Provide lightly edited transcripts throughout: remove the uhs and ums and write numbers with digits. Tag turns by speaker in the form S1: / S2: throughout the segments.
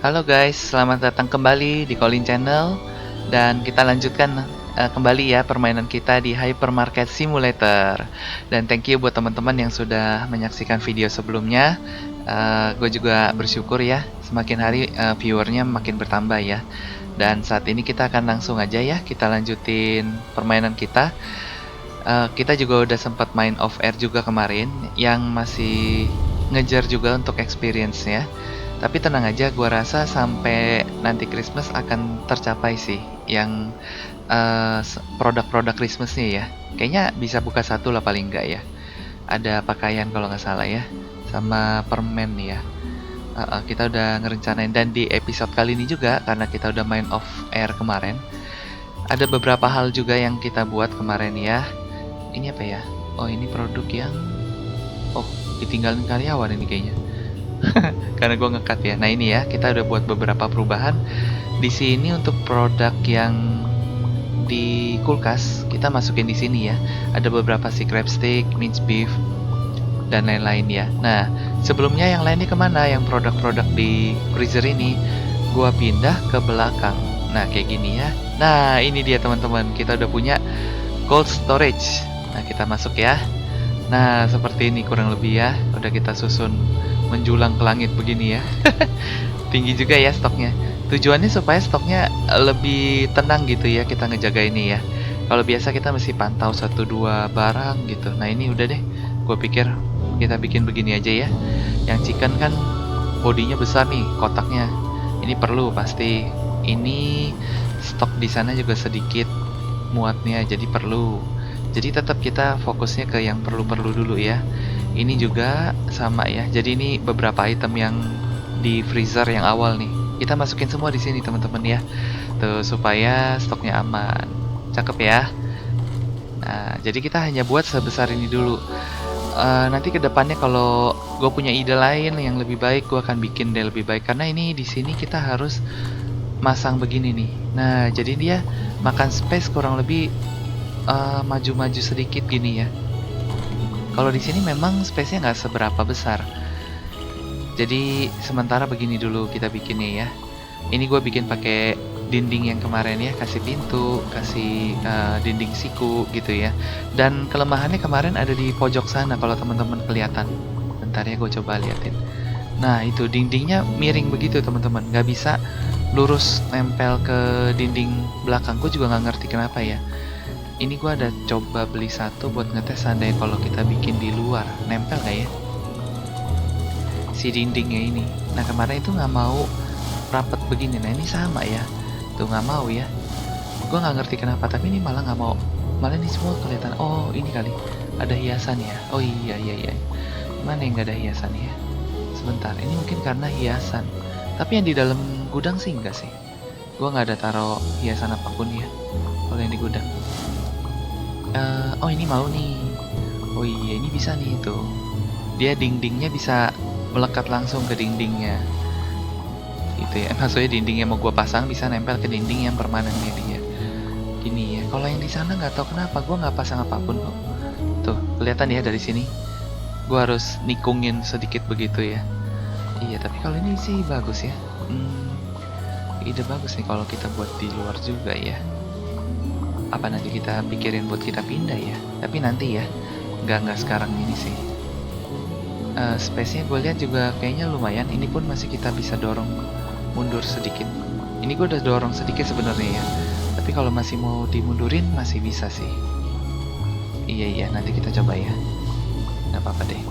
S1: Halo guys, selamat datang kembali di Colin Channel. Dan kita lanjutkan kembali ya permainan kita di Hypermarket Simulator. Dan thank you buat teman-teman yang sudah menyaksikan video sebelumnya. Gue juga bersyukur ya, semakin hari viewernya makin bertambah ya. Dan saat ini kita akan langsung aja ya, kita lanjutin permainan kita. Kita juga udah sempat main off air juga kemarin, yang masih ngejar juga untuk experience ya. Tapi tenang aja, gua rasa sampai nanti Christmas akan tercapai sih yang produk-produk Christmasnya ya. Kayaknya bisa buka satu lah paling enggak ya. Ada pakaian kalau nggak salah ya, sama permen ya. Kita udah ngerencanain, dan di episode kali ini juga karena kita udah main off air kemarin, ada beberapa hal juga yang kita buat kemarin ya. Ini apa ya? Oh, ini produk yang ditinggalin karyawan ini kayaknya. Karena gue ngekat ya. Nah ini ya, kita udah buat beberapa perubahan di sini untuk produk yang di kulkas. Kita masukin di sini ya. Ada beberapa si crab stick, minced beef, dan lain-lain ya. Nah sebelumnya yang lainnya kemana? Yang produk-produk di freezer ini gue pindah ke belakang. Nah kayak gini ya. Nah ini dia teman-teman, kita udah punya cold storage. Nah kita masuk ya. Nah seperti ini kurang lebih ya. Udah kita susun menjulang ke langit begini ya. Tinggi juga ya stoknya. Tujuannya supaya stoknya lebih tenang gitu ya, kita ngejaga ini ya. Kalau biasa kita mesti pantau 1-2 barang gitu. Nah ini udah deh, gue pikir kita bikin begini aja ya. Yang chicken kan bodinya besar nih, kotaknya. Ini perlu pasti. Ini stok di sana juga sedikit muatnya, jadi perlu. Jadi tetap kita fokusnya ke yang perlu-perlu dulu ya. Ini juga sama ya. Jadi ini beberapa item yang di freezer yang awal nih. Kita masukin semua di sini teman-teman ya. Tuh supaya stoknya aman. Cakep ya. Nah, jadi kita hanya buat sebesar ini dulu. Nanti kedepannya kalau gue punya ide lain yang lebih baik, gue akan bikin deh lebih baik. Karena ini di sini kita harus masang begini nih. Nah, jadi dia makan space kurang lebih maju-maju sedikit gini ya. Kalau di sini memang space-nya nggak seberapa besar. Jadi sementara begini dulu kita bikinnya ya. Ini gue bikin pakai dinding yang kemarin ya, kasih pintu, kasih dinding siku gitu ya. Dan kelemahannya kemarin ada di pojok sana kalau teman-teman kelihatan. Bentar ya, gue coba liatin. Nah itu dindingnya miring begitu teman-teman, nggak bisa lurus nempel ke dinding belakang. Gue juga nggak ngerti kenapa ya. Ini gua ada coba beli satu buat ngetes seandainya kalau kita bikin di luar, nempel nggak ya si dindingnya ini. Nah kemarin itu nggak mau rapet begini. Nah ini sama ya, tuh nggak mau ya. Gua nggak ngerti kenapa, tapi ini malah nggak mau. Malah ini semua kelihatan. Oh ini kali ada hiasan ya. Oh iya. Mana yang nggak ada hiasan ya? Sebentar, ini mungkin karena hiasan. Tapi yang di dalam gudang sih enggak sih. Gua nggak ada taruh hiasan apapun ya kalau yang di gudang. Oh ini mau nih. Oh iya ini bisa nih tuh. Dia dindingnya bisa melekat langsung ke dindingnya. Gitu ya. Maksudnya dinding yang mau gua pasang bisa nempel ke dinding yang permanennya dia. Gini ya. Kalau yang di sana nggak tahu kenapa gua nggak pasang apapun kok. Tuh kelihatan ya dari sini. Gua harus nikungin sedikit begitu ya. Iya tapi kalau ini sih bagus ya. Ide bagus nih kalau kita buat di luar juga ya. Apa nanti kita pikirin buat kita pindah ya, tapi nanti ya, nggak sekarang ini sih. Space-nya gue lihat juga kayaknya lumayan. Ini pun masih kita bisa dorong mundur sedikit. Ini gue udah dorong sedikit sebenarnya ya, tapi kalau masih mau dimundurin masih bisa sih. Iya nanti kita coba ya, nggak apa-apa deh.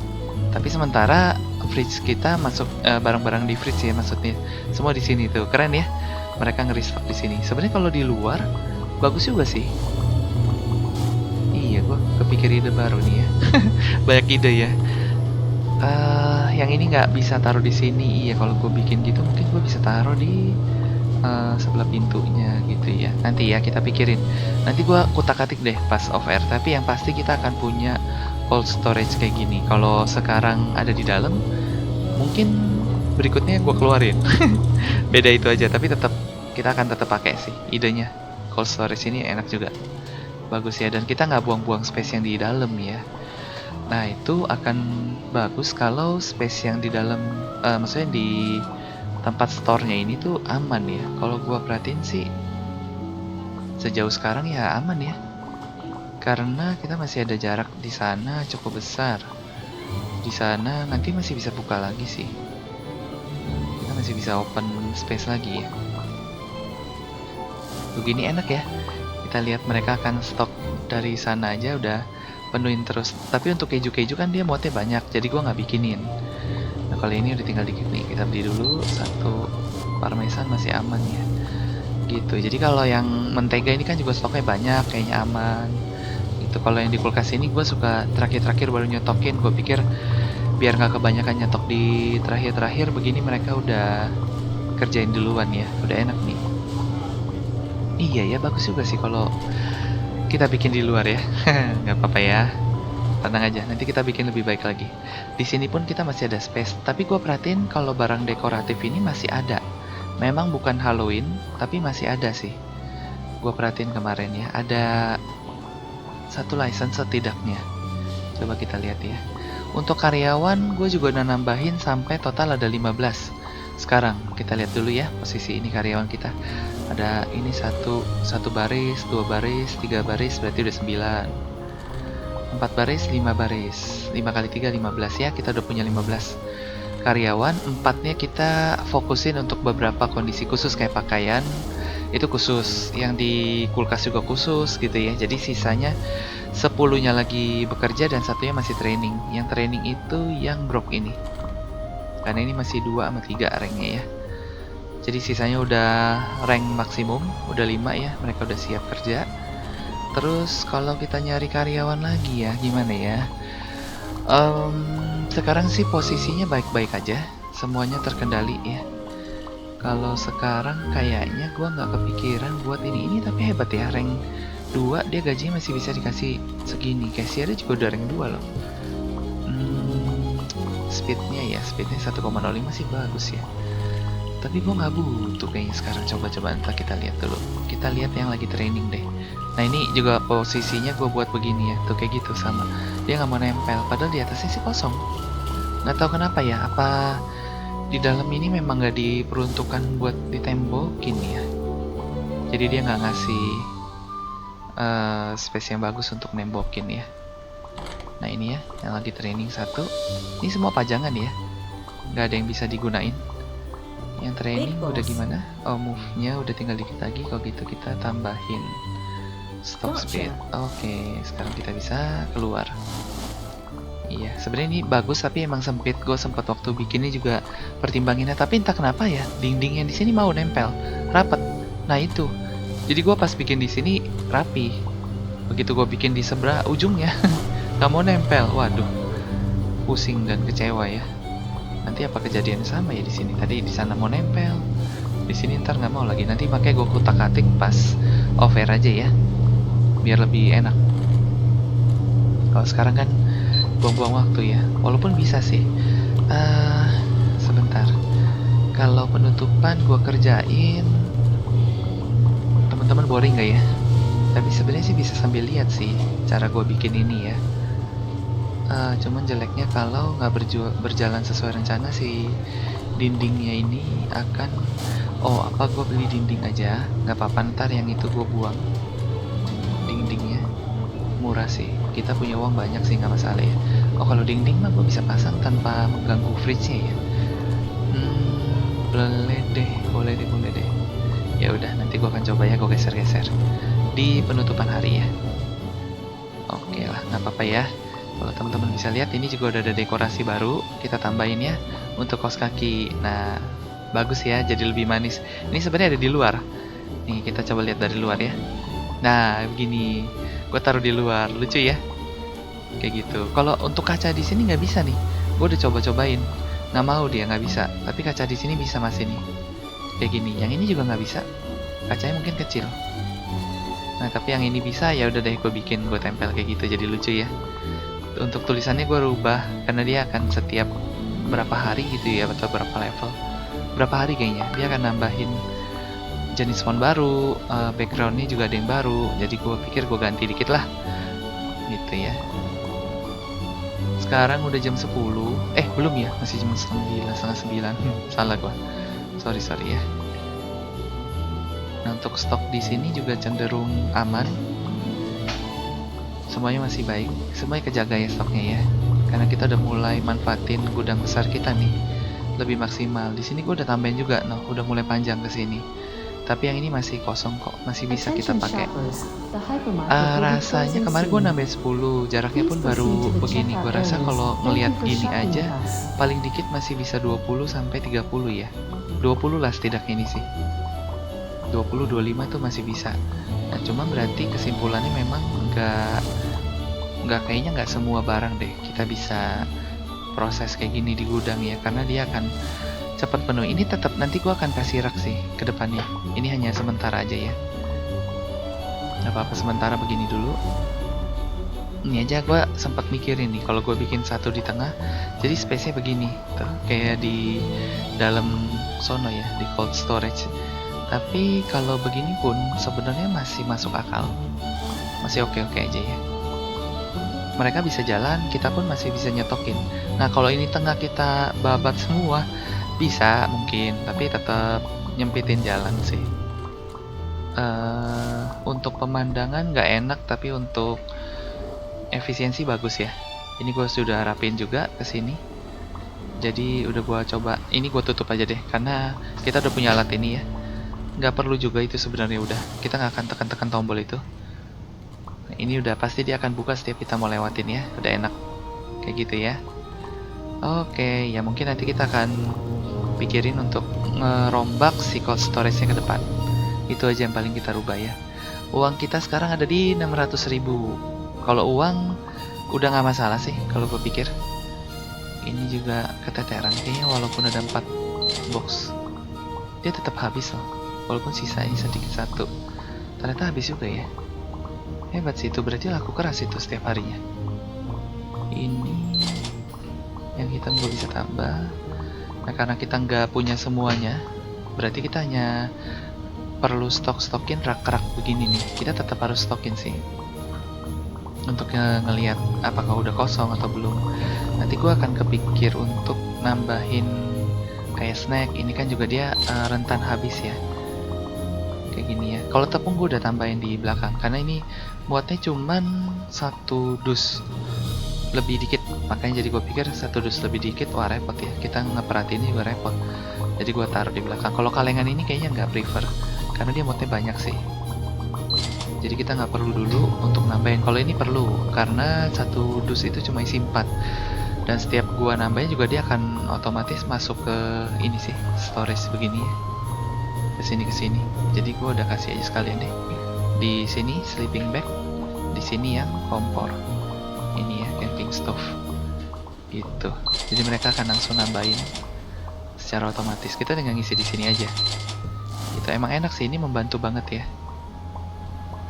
S1: Tapi sementara fridge kita masuk barang-barang di fridge ya, maksudnya semua di sini tuh keren ya. Mereka nge-restock di sini. Sebenarnya kalau di luar bagus juga sih. Iya, gua kepikir ide baru nih ya. Banyak ide ya. Yang ini nggak bisa taruh di sini. Iya, kalau gue bikin gitu mungkin gue bisa taruh di sebelah pintunya gitu ya. Nanti ya kita pikirin. Nanti gue kutak-atik deh pas off air. Tapi yang pasti kita akan punya cold storage kayak gini. Kalau sekarang ada di dalam, mungkin berikutnya gue keluarin. Beda itu aja. Tapi tetap kita akan tetap pakai sih idenya. Cold storage ini enak juga, bagus ya, dan kita nggak buang-buang space yang di dalam ya. Nah itu akan bagus kalau space yang di dalam, maksudnya di tempat store-nya ini tuh aman ya. Kalau gua perhatiin sih sejauh sekarang ya aman ya. Karena kita masih ada jarak di sana cukup besar. Di sana nanti masih bisa buka lagi sih. Kita masih bisa open space lagi ya. Begini enak ya. Kita lihat mereka akan stok dari sana aja udah penuhin terus. Tapi untuk keju-keju kan dia muatnya banyak, jadi gua nggak bikinin. Nah kalau ini udah tinggal dikit nih, kita beli dulu satu parmesan masih aman ya. Gitu. Jadi kalau yang mentega ini kan juga stoknya banyak, kayaknya aman. Gitu. Kalau yang di kulkas ini gue suka terakhir-terakhir baru nyotokin. Gue pikir biar nggak kebanyakan nyetok di terakhir-terakhir, begini mereka udah kerjain duluan ya. Udah enak nih. Iya ya, bagus juga sih kalau kita bikin di luar ya. Nggak apa-apa ya. Tenang aja, nanti kita bikin lebih baik lagi. Di sini pun kita masih ada space, tapi gue perhatiin kalau barang dekoratif ini masih ada. Memang bukan Halloween, tapi masih ada sih. Gue perhatiin kemarin ya, ada satu license setidaknya. Coba kita lihat ya. Untuk karyawan, gue juga udah nambahin sampai total ada 15. Sekarang kita lihat dulu ya posisi ini karyawan kita. Ada ini satu baris, 2 baris, 3 baris, berarti udah 9. 4 baris, 5 baris. 5 kali 3, 15 ya. Kita udah punya 15 karyawan. 4-nya kita fokusin untuk beberapa kondisi khusus kayak pakaian. Itu khusus. Yang di kulkas juga khusus gitu ya. Jadi sisanya 10-nya lagi bekerja dan satunya masih training. Yang training itu yang Brock ini. Karena ini masih 2 sama 3 ranknya ya. Jadi sisanya udah rank maksimum. Udah 5 ya. Mereka udah siap kerja. Terus kalau kita nyari karyawan lagi ya, gimana ya? Sekarang sih posisinya baik-baik aja, semuanya terkendali ya. Kalau sekarang kayaknya gua nggak kepikiran buat ini tapi hebat ya, rank 2 dia gajinya masih bisa dikasih segini. Cashiernya juga udah rank 2 loh. Speednya 1,05 sih bagus ya. Tapi gue nggak butuh kayaknya sekarang. Coba ntar kita lihat dulu. Kita lihat yang lagi training deh. Nah ini juga posisinya gue buat begini ya. Tuh kayak gitu sama. Dia nggak mau nempel. Padahal di atasnya sih kosong. Nggak tahu kenapa ya. Apa di dalam ini memang nggak diperuntukkan buat ditembokin ya. Jadi dia nggak ngasih space yang bagus untuk nembokin ya. Nah ini ya. Yang lagi training 1. Ini semua pajangan ya. Nggak ada yang bisa digunain. Yang training udah gimana? Oh, move-nya udah tinggal dikit lagi. Kalau gitu kita tambahin stop speed. Oke, sekarang kita bisa keluar. Iya, sebenarnya ini bagus tapi emang sempit. Gue sempat waktu bikinnya juga pertimbanginnya, tapi entah kenapa ya dinding yang di sini mau nempel rapet. Nah itu. Jadi gue pas bikin di sini rapi. Begitu gue bikin di sebelah ujungnya nggak mau nempel. Waduh, pusing dan kecewa ya. Nanti apa kejadian sama ya di sini? Tadi di sana mau nempel, di sini ntar nggak mau lagi. Nanti makanya gue kutak-atik pas over aja ya, biar lebih enak. Kalau sekarang kan buang-buang waktu ya. Walaupun bisa sih. Sebentar. Kalau penutupan gue kerjain, teman-teman boring nggak ya? Tapi sebenarnya sih bisa sambil lihat sih cara gue bikin ini ya. Cuman jeleknya kalau nggak berjalan sesuai rencana si dindingnya ini akan gue beli dinding aja, nggak apa-apa, ntar yang itu gue buang. Dindingnya murah sih, kita punya uang banyak sih, nggak masalah ya. Kalau dinding mah gue bisa pasang tanpa mengganggu fridge-nya ya. Boleh deh. Ya udah, nanti gue akan coba ya, gue geser-geser di penutupan hari ya. Oke lah, nggak apa-apa ya. Kalau teman-teman bisa lihat, ini juga udah ada dekorasi baru. Kita tambahin ya untuk kaos kaki. Nah, bagus ya, jadi lebih manis. Ini sebenarnya ada di luar. Nih, kita coba lihat dari luar ya. Nah, begini. Gue taruh di luar, lucu ya. Kayak gitu. Kalau untuk kaca di sini nggak bisa nih. Gue udah coba-cobain. Nggak mau dia, nggak bisa. Tapi kaca di sini bisa masih nih. Kayak gini. Yang ini juga nggak bisa. Kacanya mungkin kecil. Nah, tapi yang ini bisa. Ya udah deh, gue bikin, gue tempel kayak gitu. Jadi lucu ya. Untuk tulisannya gue rubah karena dia akan setiap berapa hari gitu ya, atau berapa level, berapa hari kayaknya dia akan nambahin jenis font baru, backgroundnya juga ada yang baru. Jadi gue pikir gue ganti dikit lah gitu ya. Sekarang udah jam 10. Belum ya, masih jam setengah 9. Salah gue. sorry ya. Nah, untuk stok di sini juga cenderung aman, semuanya masih baik, semuanya kejaga ya stoknya ya, karena kita udah mulai manfaatin gudang besar kita nih lebih maksimal. Di sini gue udah tambahin juga, nah udah mulai panjang ke sini. Tapi yang ini masih kosong kok, masih bisa kita pakai. Rasanya kemarin gue nambah 10, jaraknya pun baru begini. Gue rasa kalau ngelihat gini aja, paling dikit masih bisa 20 sampai 30 ya. 20 lah setidaknya ini sih. 20-25 tuh masih bisa. Nah, cuma berarti kesimpulannya memang kayaknya nggak semua barang deh kita bisa proses kayak gini di gudang ya, karena dia akan cepat penuh. Ini tetap nanti gua akan kasih rak sih ke depannya. Ini hanya sementara aja ya. Gak apa-apa, sementara begini dulu. Ini aja gua sempat mikirin nih, kalau gua bikin satu di tengah, jadi space-nya begini, tuh kayak di dalam sono ya, di cold storage. Tapi kalau begini pun sebenarnya masih masuk akal, masih oke-oke aja ya. Mereka bisa jalan, kita pun masih bisa nyetokin. Nah kalau ini tengah kita babat semua, bisa mungkin, tapi tetap nyempitin jalan sih. Untuk pemandangan nggak enak, tapi untuk efisiensi bagus ya. Ini gue sudah rapin juga ke sini. Jadi udah gue coba, ini gue tutup aja deh, karena kita udah punya alat ini ya. Nggak perlu juga itu sebenarnya, udah. Kita nggak akan tekan-tekan tombol itu. Nah, ini udah pasti dia akan buka setiap kita mau lewatin ya, udah enak. Kayak gitu ya. Oke, ya mungkin nanti kita akan pikirin untuk ngerombak si cold storage-nya ke depan. Itu aja yang paling kita rubah ya. Uang kita sekarang ada di 600.000. Kalau uang udah nggak masalah sih kalau gue pikir. Ini juga keteteran kayaknya, walaupun ada 4 box dia tetap habis loh, walaupun sisanya sedikit satu. Ternyata habis juga ya. Hebat sih, itu berarti laku keras itu setiap harinya. Ini yang hitam gue bisa tambah. Nah karena kita nggak punya semuanya, berarti kita hanya perlu stokin rak-rak begini nih. Kita tetap harus stokin sih, untuk ngelihat apakah udah kosong atau belum. Nanti gue akan kepikir untuk nambahin kayak snack. Ini kan juga dia rentan habis ya, kayak gini ya. Kalau tepung gue udah tambahin di belakang, karena ini muatnya cuman 1 dus lebih dikit, makanya jadi gue pikir 1 dus lebih dikit, wah repot ya, kita ngeperhatiin juga repot. Jadi gue taruh di belakang. Kalau kalengan ini kayaknya nggak prefer, karena dia muatnya banyak sih. Jadi kita nggak perlu dulu untuk nambahin. Kalau ini perlu, karena 1 dus itu cuma isi 4, dan setiap gua nambahin juga dia akan otomatis masuk ke ini sih, storage begini ya, ke sini. Jadi gua udah kasih aja sekalian deh. Di sini sleeping bag, di sini yang kompor, ini ya camping stove gitu. Jadi mereka akan langsung nambahin secara otomatis. Kita tinggal ngisi di sini aja. Itu emang enak sih, ini membantu banget ya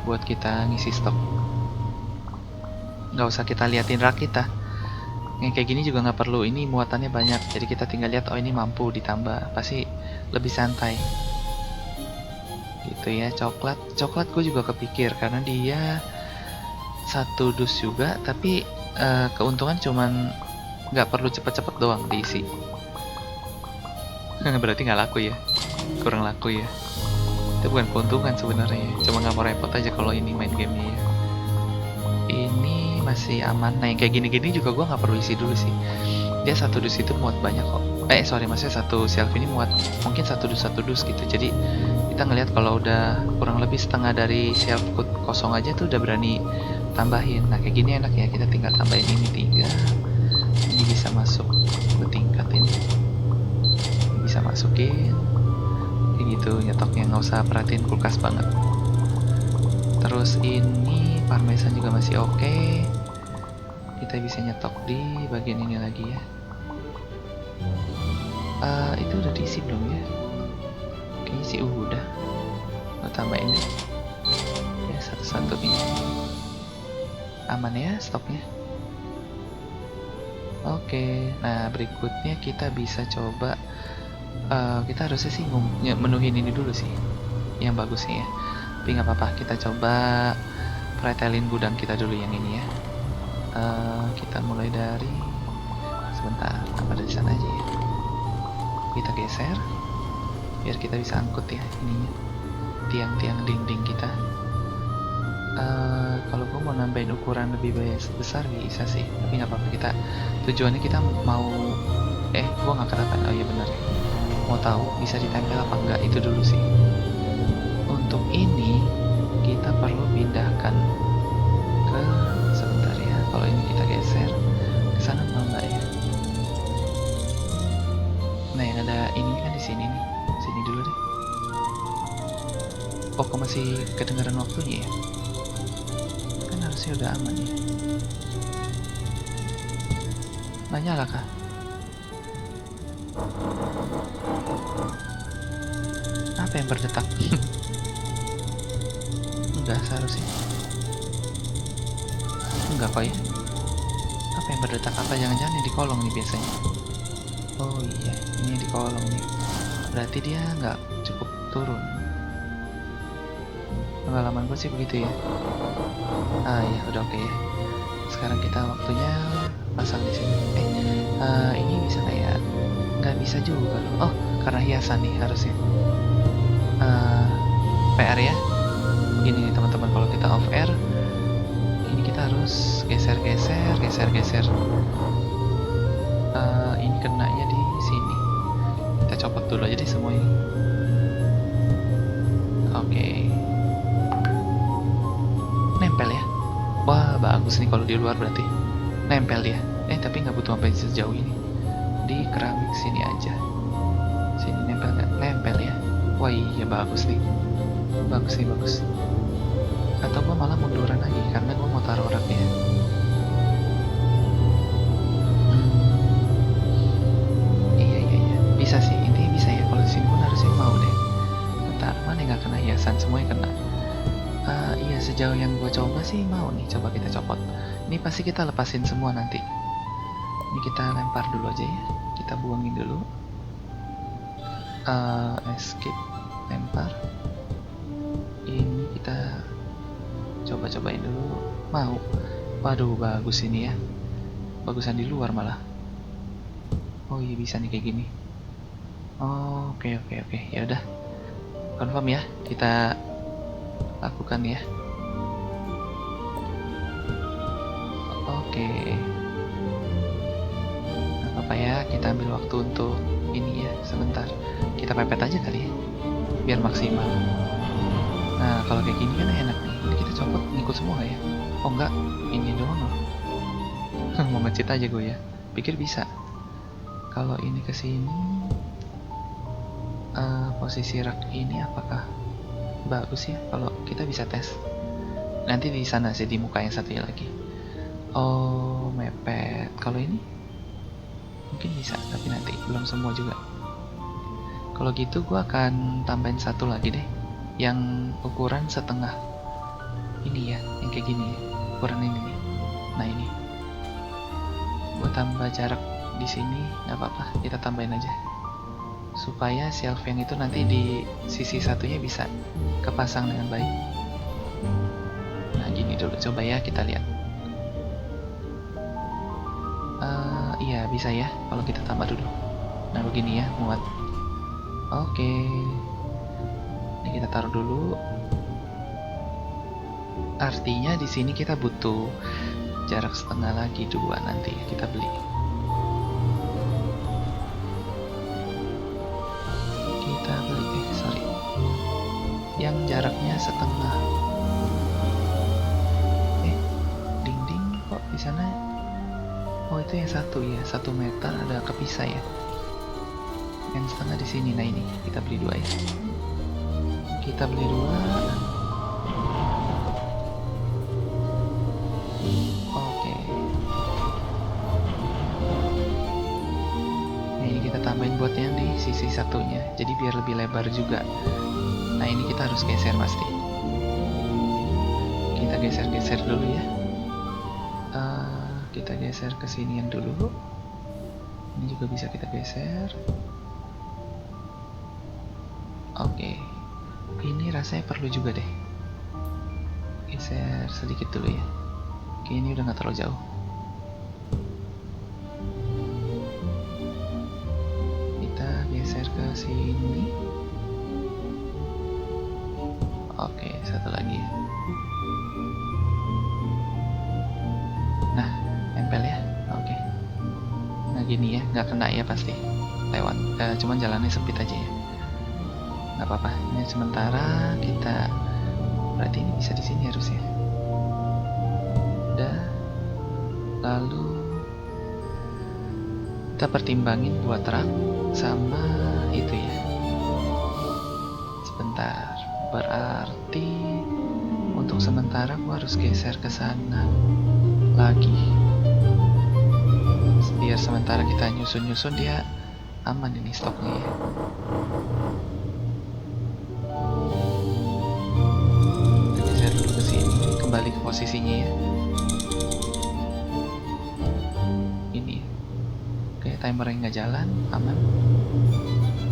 S1: buat kita ngisi stok. Nggak usah kita liatin rak kita. Yang kayak gini juga nggak perlu, ini muatannya banyak, jadi kita tinggal lihat, oh ini mampu ditambah, pasti lebih santai gitu ya. Coklat gue juga kepikir, karena dia 1 dus juga, tapi keuntungan cuman nggak perlu cepet-cepet doang diisi. Berarti nggak laku ya, kurang laku ya. Itu bukan keuntungan sebenarnya, cuma nggak mau repot aja kalau ini main gamenya ya. Ini masih aman. Nah yang kayak gini-gini juga gue nggak perlu isi dulu sih, dia 1 dus itu muat banyak kok. Maksudnya 1 shelf ini muat mungkin 1 dus gitu. Jadi kita ngelihat kalau udah kurang lebih setengah dari shelf kosong aja tuh udah berani tambahin. Nah kayak gini enak ya, kita tinggal tambahin ini 3. Ini bisa masuk bertingkat, ini bisa masukin kayak gitu, nyetoknya nggak usah perhatiin kulkas banget. Terus ini parmesan juga masih oke. Kita bisa nyetok di bagian ini lagi ya. Itu udah diisi belum ya? Kayaknya sih udah. Mau tambahin deh ya, satu-satu ini. Aman ya stoknya. Oke, nah berikutnya kita bisa coba, kita harusnya sih menuhin ini dulu sih, yang bagusnya ya. Tapi nggak apa-apa, kita coba pretelin gudang kita dulu yang ini ya. Kita mulai dari sebentar, apa dari sana aja ya. Kita geser. biar kita bisa angkut ya ininya, tiang-tiang dinding kita. Kalau gue mau nambahin ukuran lebih besar bisa sih, tapi nggak apa-apa. Kita tujuannya kita mau gue nggak ketahuan. Oh iya benar, mau tahu bisa ditempel apa enggak itu dulu sih. Untuk ini kita perlu pindahkan ke, sebentar ya, kalau ini kita geser ke sana mau nggak ya? Nah yang ada ini kan di sini nih, sini dulu deh. Oh kok masih kedengaran waktunya ya? Kan harusnya udah aman ya. Nggak nyala kah? Apa yang berdetak? Enggak seharusnya. Enggak kok ya. Apa yang berdetak? Apa jangan-jangan di kolong nih biasanya? Oh iya, ini di kolong nih. Berarti dia nggak cukup turun. Pengalaman gue sih begitu ya. Ah iya, udah oke ya. Sekarang kita waktunya pasang di sini. Ini bisa kayak nggak bisa juga loh. Oh, karena hiasan nih harusnya. PR ya. Begini nih teman-teman, kalau kita off air, ini kita harus geser-geser. Ini kenanya di sini. Kita copot dulu aja deh semua ini. Oke. Nempel ya. Wah bagus nih kalau di luar, berarti nempel ya. Tapi nggak butuh sampai sejauh ini. Di keramik sini aja. Sini nempel nggak? Nempel ya. Wah iya bagus nih. Bagus. Atau gue malah munduran lagi karena gue mau taruh raknya. Iya. Bisa sih. Intinya bisa ya. Kalau di sini pun harusnya mau deh. Bentar, mana nggak kena hiasan, semuanya kena. Iya sejauh yang gue coba sih mau nih. Coba kita copot. Ini pasti kita lepasin semua nanti. Ini kita lempar dulu aja ya. Kita buangin dulu. Escape, lempar. Ini kita coba-cobain dulu. Mau. Waduh bagus ini ya. Bagusan di luar malah. Oh iya bisa nih kayak gini. Oh, oke. Ya udah. Confirm ya. Kita lakukan ya. Oke. Nggak apa-apa ya, kita ambil waktu untuk ini ya, sebentar. Kita pepet aja kali ya, biar maksimal. Nah, kalau kayak gini kan enak nih. Ini kita copot, ngikut semua ya? Oh enggak, ini doang loh. Mau ngecit aja gue ya. Pikir bisa. Kalau ini ke sini, posisi rak ini apakah bagus ya? Kalau kita bisa tes. Nanti di sana sih, di muka yang satunya lagi. Oh, mepet. Kalau ini mungkin bisa, tapi nanti belum semua juga. Kalau gitu gue akan tambahin satu lagi deh, yang ukuran setengah ini ya, yang kayak gini ya, ukuran ini nih. Nah ini, gue tambah jarak di sini, nggak apa-apa, kita tambahin aja, supaya shelf yang itu nanti di sisi satunya bisa kepasang dengan baik. Nah gini dulu, coba ya kita lihat. Iya bisa ya, kalau kita tambah dulu. Nah begini ya, muat. Oke. Ini kita taruh dulu. Artinya di sini kita butuh jarak setengah lagi, 2 nanti kita beli. Kita beli, sorry. Yang jaraknya setengah. Dinding kok di sana? Oh itu yang satu ya, 1 meter ada kepisah ya. Yang setengah di sini. Nah ini kita beli 2 ya. Kita beli 2. Oke. Nah ini kita tambahin buat yang di sisi satunya, jadi biar lebih lebar juga. Nah ini kita harus geser pasti. Kita geser-geser dulu ya. Kita geser ke sinian dulu. Ini juga bisa kita geser. Oke. Ini rasanya perlu juga deh. Geser sedikit dulu ya. Oke, ini udah nggak terlalu jauh. Kita geser ke sini. Oke, satu lagi. Nah, nempel ya. Oke. Nah gini ya, nggak kena ya pasti. Lewat. Cuman jalannya sempit aja ya. Nggak apa-apa. Ini sementara kita. Berarti ini bisa di sini harusnya. Udah. Lalu kita pertimbangin buat rak sama itu ya. Sebentar. Berarti untuk sementara gua harus geser ke sana lagi. Biar sementara kita nyusun-nyusun dia aman ini stoknya ya. Kita geser dulu ke sini, kembali ke posisinya ya. Ini ya. Oke, timernya nggak jalan, aman.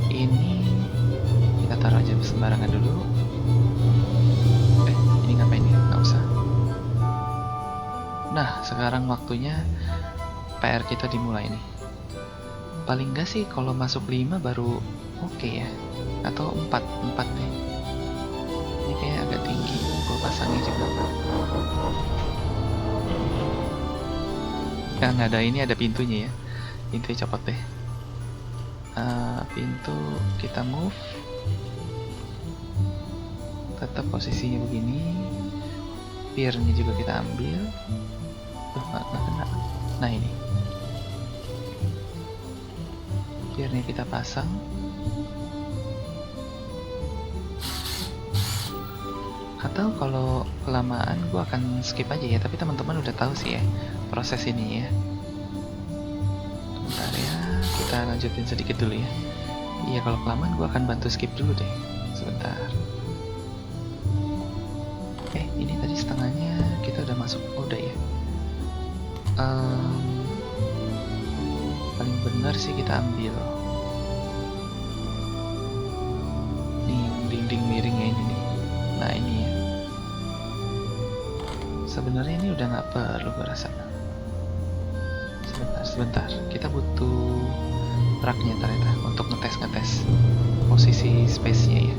S1: Ini kita taruh aja sembarangan dulu. Ini ngapain ya? Nggak usah. Nah, sekarang waktunya PR kita dimulai nih. Paling nggak sih kalau masuk 5 baru oke ya. Atau 4 deh. Ini kayaknya agak tinggi. Gue pasangnya juga. Nggak ada, ini ada pintunya ya. Pintunya copot deh. Pintu kita move. Tetap posisinya begini. Pier-nya juga kita ambil. Nggak kena. Nah ini. Pier-nya kita pasang. Atau kalau kelamaan gue akan skip aja ya, tapi teman-teman udah tahu sih ya proses ini ya. Bentar ya, kita lanjutin sedikit dulu ya. Iya, kalau kelamaan gue akan bantu skip dulu deh. Sebentar. Ini tadi setengahnya kita udah masuk. Oh, udah ya. Paling benar sih kita ambil nih yang dinding miringnya ini nih. Nah ini ya. Sebenarnya ini udah nggak perlu gue rasa. Sebentar. Kita butuh raknya ternyata untuk ngetes posisi space-nya ya.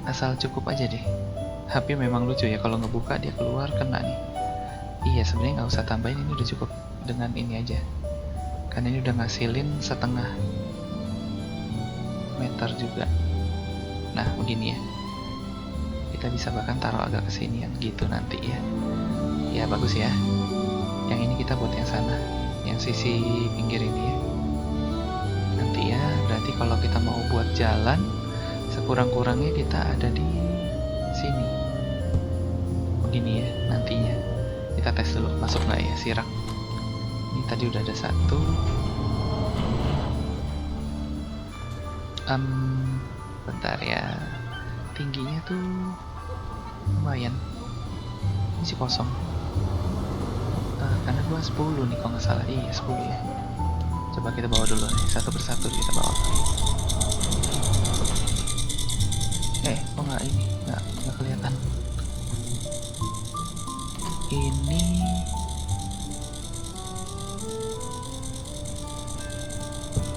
S1: Asal cukup aja deh. HP memang lucu ya, kalau ngebuka dia keluar kena nih. Iya, sebenarnya nggak usah tambahin, ini udah cukup dengan ini aja. Karena ini udah ngasilin 1/2 meter juga. Nah, begini ya. Kita bisa bahkan taruh agak kesinian gitu nanti ya. Ya bagus ya. Yang ini kita buat yang sana, yang sisi pinggir ini ya. Nanti ya, berarti kalau kita mau buat jalan, sekurang-kurangnya kita ada di sini. Begini ya nantinya. Kita tes dulu masuk nggak ya si rak. Ini tadi udah ada 1. Bentar ya. Tingginya tuh lumayan. Ini sih kosong. Karena gua 10 nih kalau nggak salah. Iya 10 ya. Coba kita bawa dulu nih, satu persatu kita bawa. Kok nggak ini? Nggak kelihatan. Ini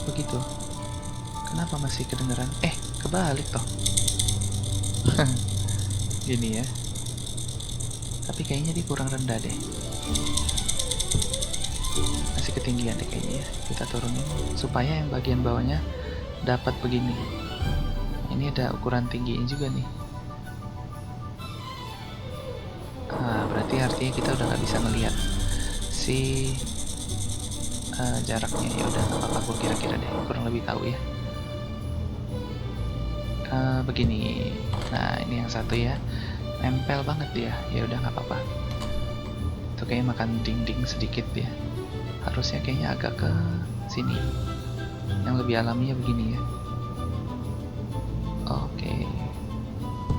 S1: begitu. Kenapa masih kedengeran? Kebalik toh. Gini ya. Tapi kayaknya dia kurang rendah deh. Masih ketinggian deh kayaknya ya. Kita turunin supaya yang bagian bawahnya dapat begini. Ini ada ukuran tingginya juga nih. Berarti artinya kita udah nggak bisa ngelihat si jaraknya. Ya udah nggak apa-apa, gue kira-kira deh kurang lebih tahu ya. Begini. Nah ini yang satu ya, nempel banget dia. Ya udah nggak apa-apa. Itu kayaknya makan dinding sedikit ya. Harusnya kayaknya agak ke sini. Yang lebih alaminya begini ya. Oke.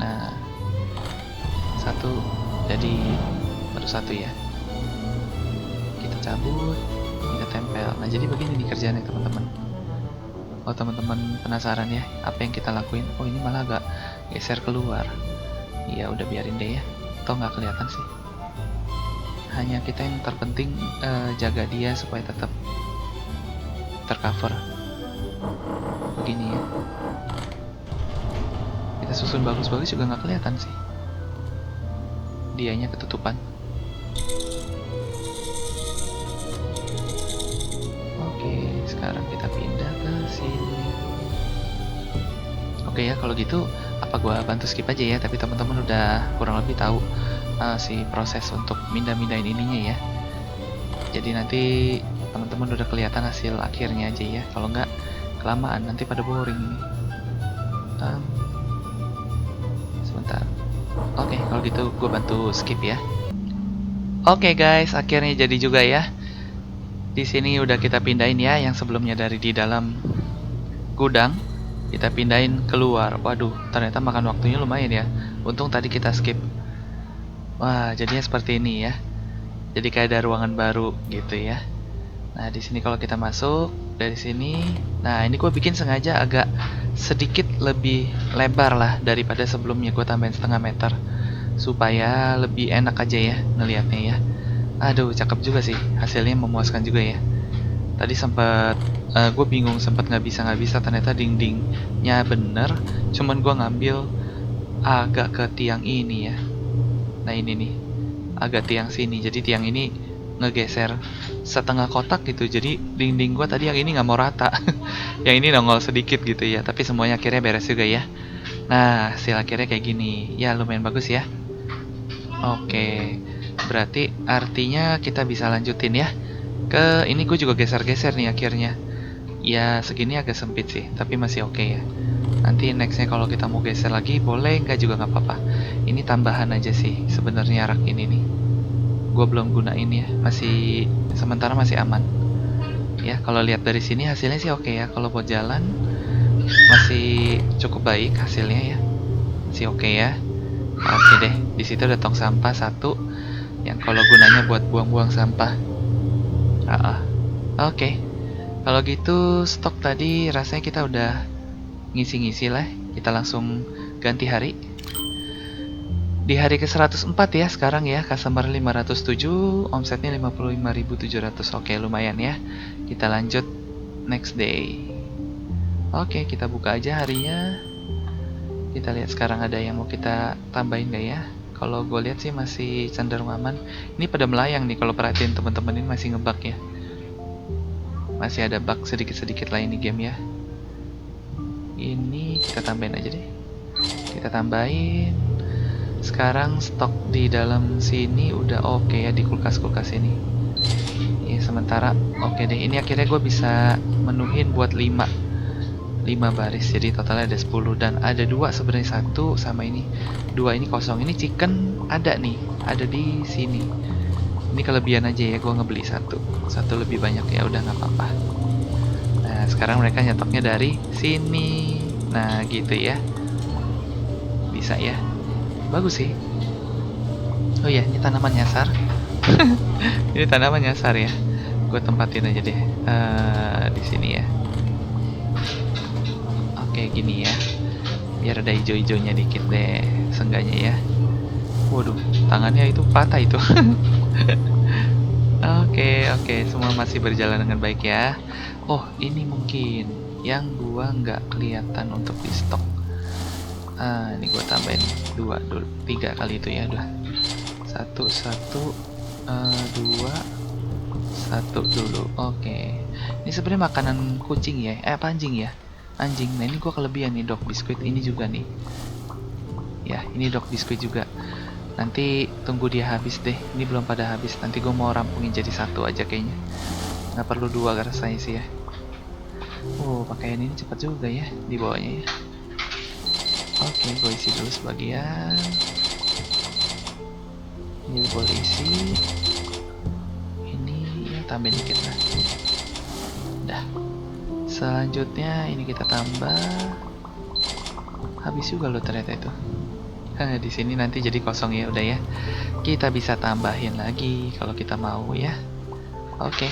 S1: Nah, satu jadi baru satu ya. Kita cabut, kita tempel. Nah jadi begini nih kerjanya teman-teman. Oh teman-teman penasaran ya apa yang kita lakuin? Oh ini malah agak geser keluar. Ya udah biarin deh ya. Toh nggak kelihatan sih. Hanya kita yang terpenting jaga dia supaya tetap tercover. Begini ya. kita susun bagus-bagus juga nggak kelihatan sih. Dianya ketutupan. Oke, sekarang kita pindah ke sini. Oke ya, kalau gitu apa gua bantu skip aja ya, tapi teman-teman udah kurang lebih tahu si proses untuk mindahin ininya ya. Jadi nanti teman-teman udah kelihatan hasil akhirnya aja ya. Kalau nggak kelamaan nanti pada boring ini. Sebentar. Oke, kalau gitu gue bantu skip ya. Oke guys, akhirnya jadi juga ya. Di sini udah kita pindahin ya, yang sebelumnya dari di dalam gudang kita pindahin keluar. Waduh, ternyata makan waktunya lumayan ya. Untung tadi kita skip. Wah, jadinya seperti ini ya. Jadi kayak ada ruangan baru gitu ya. Nah, di sini kalau kita masuk dari sini, nah ini gue bikin sengaja agak sedikit lebih lebar lah daripada sebelumnya, gue tambahin setengah meter supaya lebih enak aja ya ngelihatnya ya. Aduh, cakep juga sih, hasilnya memuaskan juga ya. Tadi sempat gue bingung, sempat nggak bisa ternyata dindingnya bener, cuman gue ngambil agak ke tiang ini ya. Nah ini nih, agak tiang sini, jadi tiang ini ngegeser setengah kotak gitu, jadi dinding gua tadi yang ini nggak mau rata. Yang ini nongol sedikit gitu ya, tapi semuanya akhirnya beres juga ya. Nah, hasil akhirnya kayak gini ya, lumayan bagus ya. Oke, berarti artinya kita bisa lanjutin ya ke ini. Gue juga geser-geser nih akhirnya ya, segini agak sempit sih tapi masih oke ya. Nanti nextnya kalau kita mau geser lagi boleh, nggak juga nggak apa-apa. Ini tambahan aja sih sebenarnya rak ini nih. Gue belum gunain ya, masih sementara masih aman. Ya kalau lihat dari sini hasilnya sih oke ya. Kalau buat jalan masih cukup baik hasilnya ya, masih oke ya. Oke deh, di situ ada tong sampah satu yang kalau gunanya buat buang-buang sampah. Oke, kalau gitu stok tadi rasanya kita udah ngisi-ngisi lah. Kita langsung ganti hari. Di hari ke 104 ya sekarang ya, customer 507, omsetnya 55.700. Oke, lumayan ya. Kita lanjut next day. Oke, kita buka aja harinya. Kita lihat sekarang ada yang mau kita tambahin gak ya. Kalau gue lihat sih masih cenderung aman. Ini pada melayang nih, kalau perhatiin teman-teman ini masih ngebug ya. Masih ada bug sedikit-sedikit lah ini game ya. Ini kita tambahin aja deh. Kita tambahin. Sekarang stok di dalam sini udah oke ya, di kulkas-kulkas ini. Ya sementara oke deh. Ini akhirnya gue bisa menuhin buat 5 baris, jadi totalnya ada 10 dan ada 2 sebenarnya, 1 sama ini 2 ini kosong. Ini chicken ada nih, ada di sini. Ini kelebihan aja ya, gue ngebeli satu lebih banyak ya, udah nggak apa-apa. Nah sekarang mereka nyetoknya dari sini. Nah gitu ya, bisa ya, bagus sih. Oh iya, ini tanaman nyasar. Ini tanaman nyasar ya, gue tempatin aja deh di sini ya. Oke gini ya, biar ada hijau-hijaunya dikit deh seenggaknya ya. Waduh, tangannya itu patah itu. Oke, semua masih berjalan dengan baik ya. Oh, ini mungkin yang gua nggak kelihatan untuk di stok. Ini gua tambahin 3 kali itu ya, udah. 1, 2, 1 dulu. Oke. Ini sebenarnya makanan kucing ya, apa anjing ya? Anjing. Nah ini gua kelebihan nih, dog biskuit ini juga nih. Ya, ini dog biskuit juga. Nanti tunggu dia habis deh. Ini belum pada habis. Nanti gue mau rampungin jadi 1 aja kayaknya. Nggak perlu 2 rasanya sih ya. Oh, pakaian ini cepat juga ya di bawahnya ya. Oke, gue isi dulu sebagian. Ini boleh isi. Ini ya tambahin dikit lah. Dah. Selanjutnya ini kita tambah. Habis juga loh ternyata itu. Di sini nanti jadi kosong ya, udah ya. Kita bisa tambahin lagi kalau kita mau ya. Oke,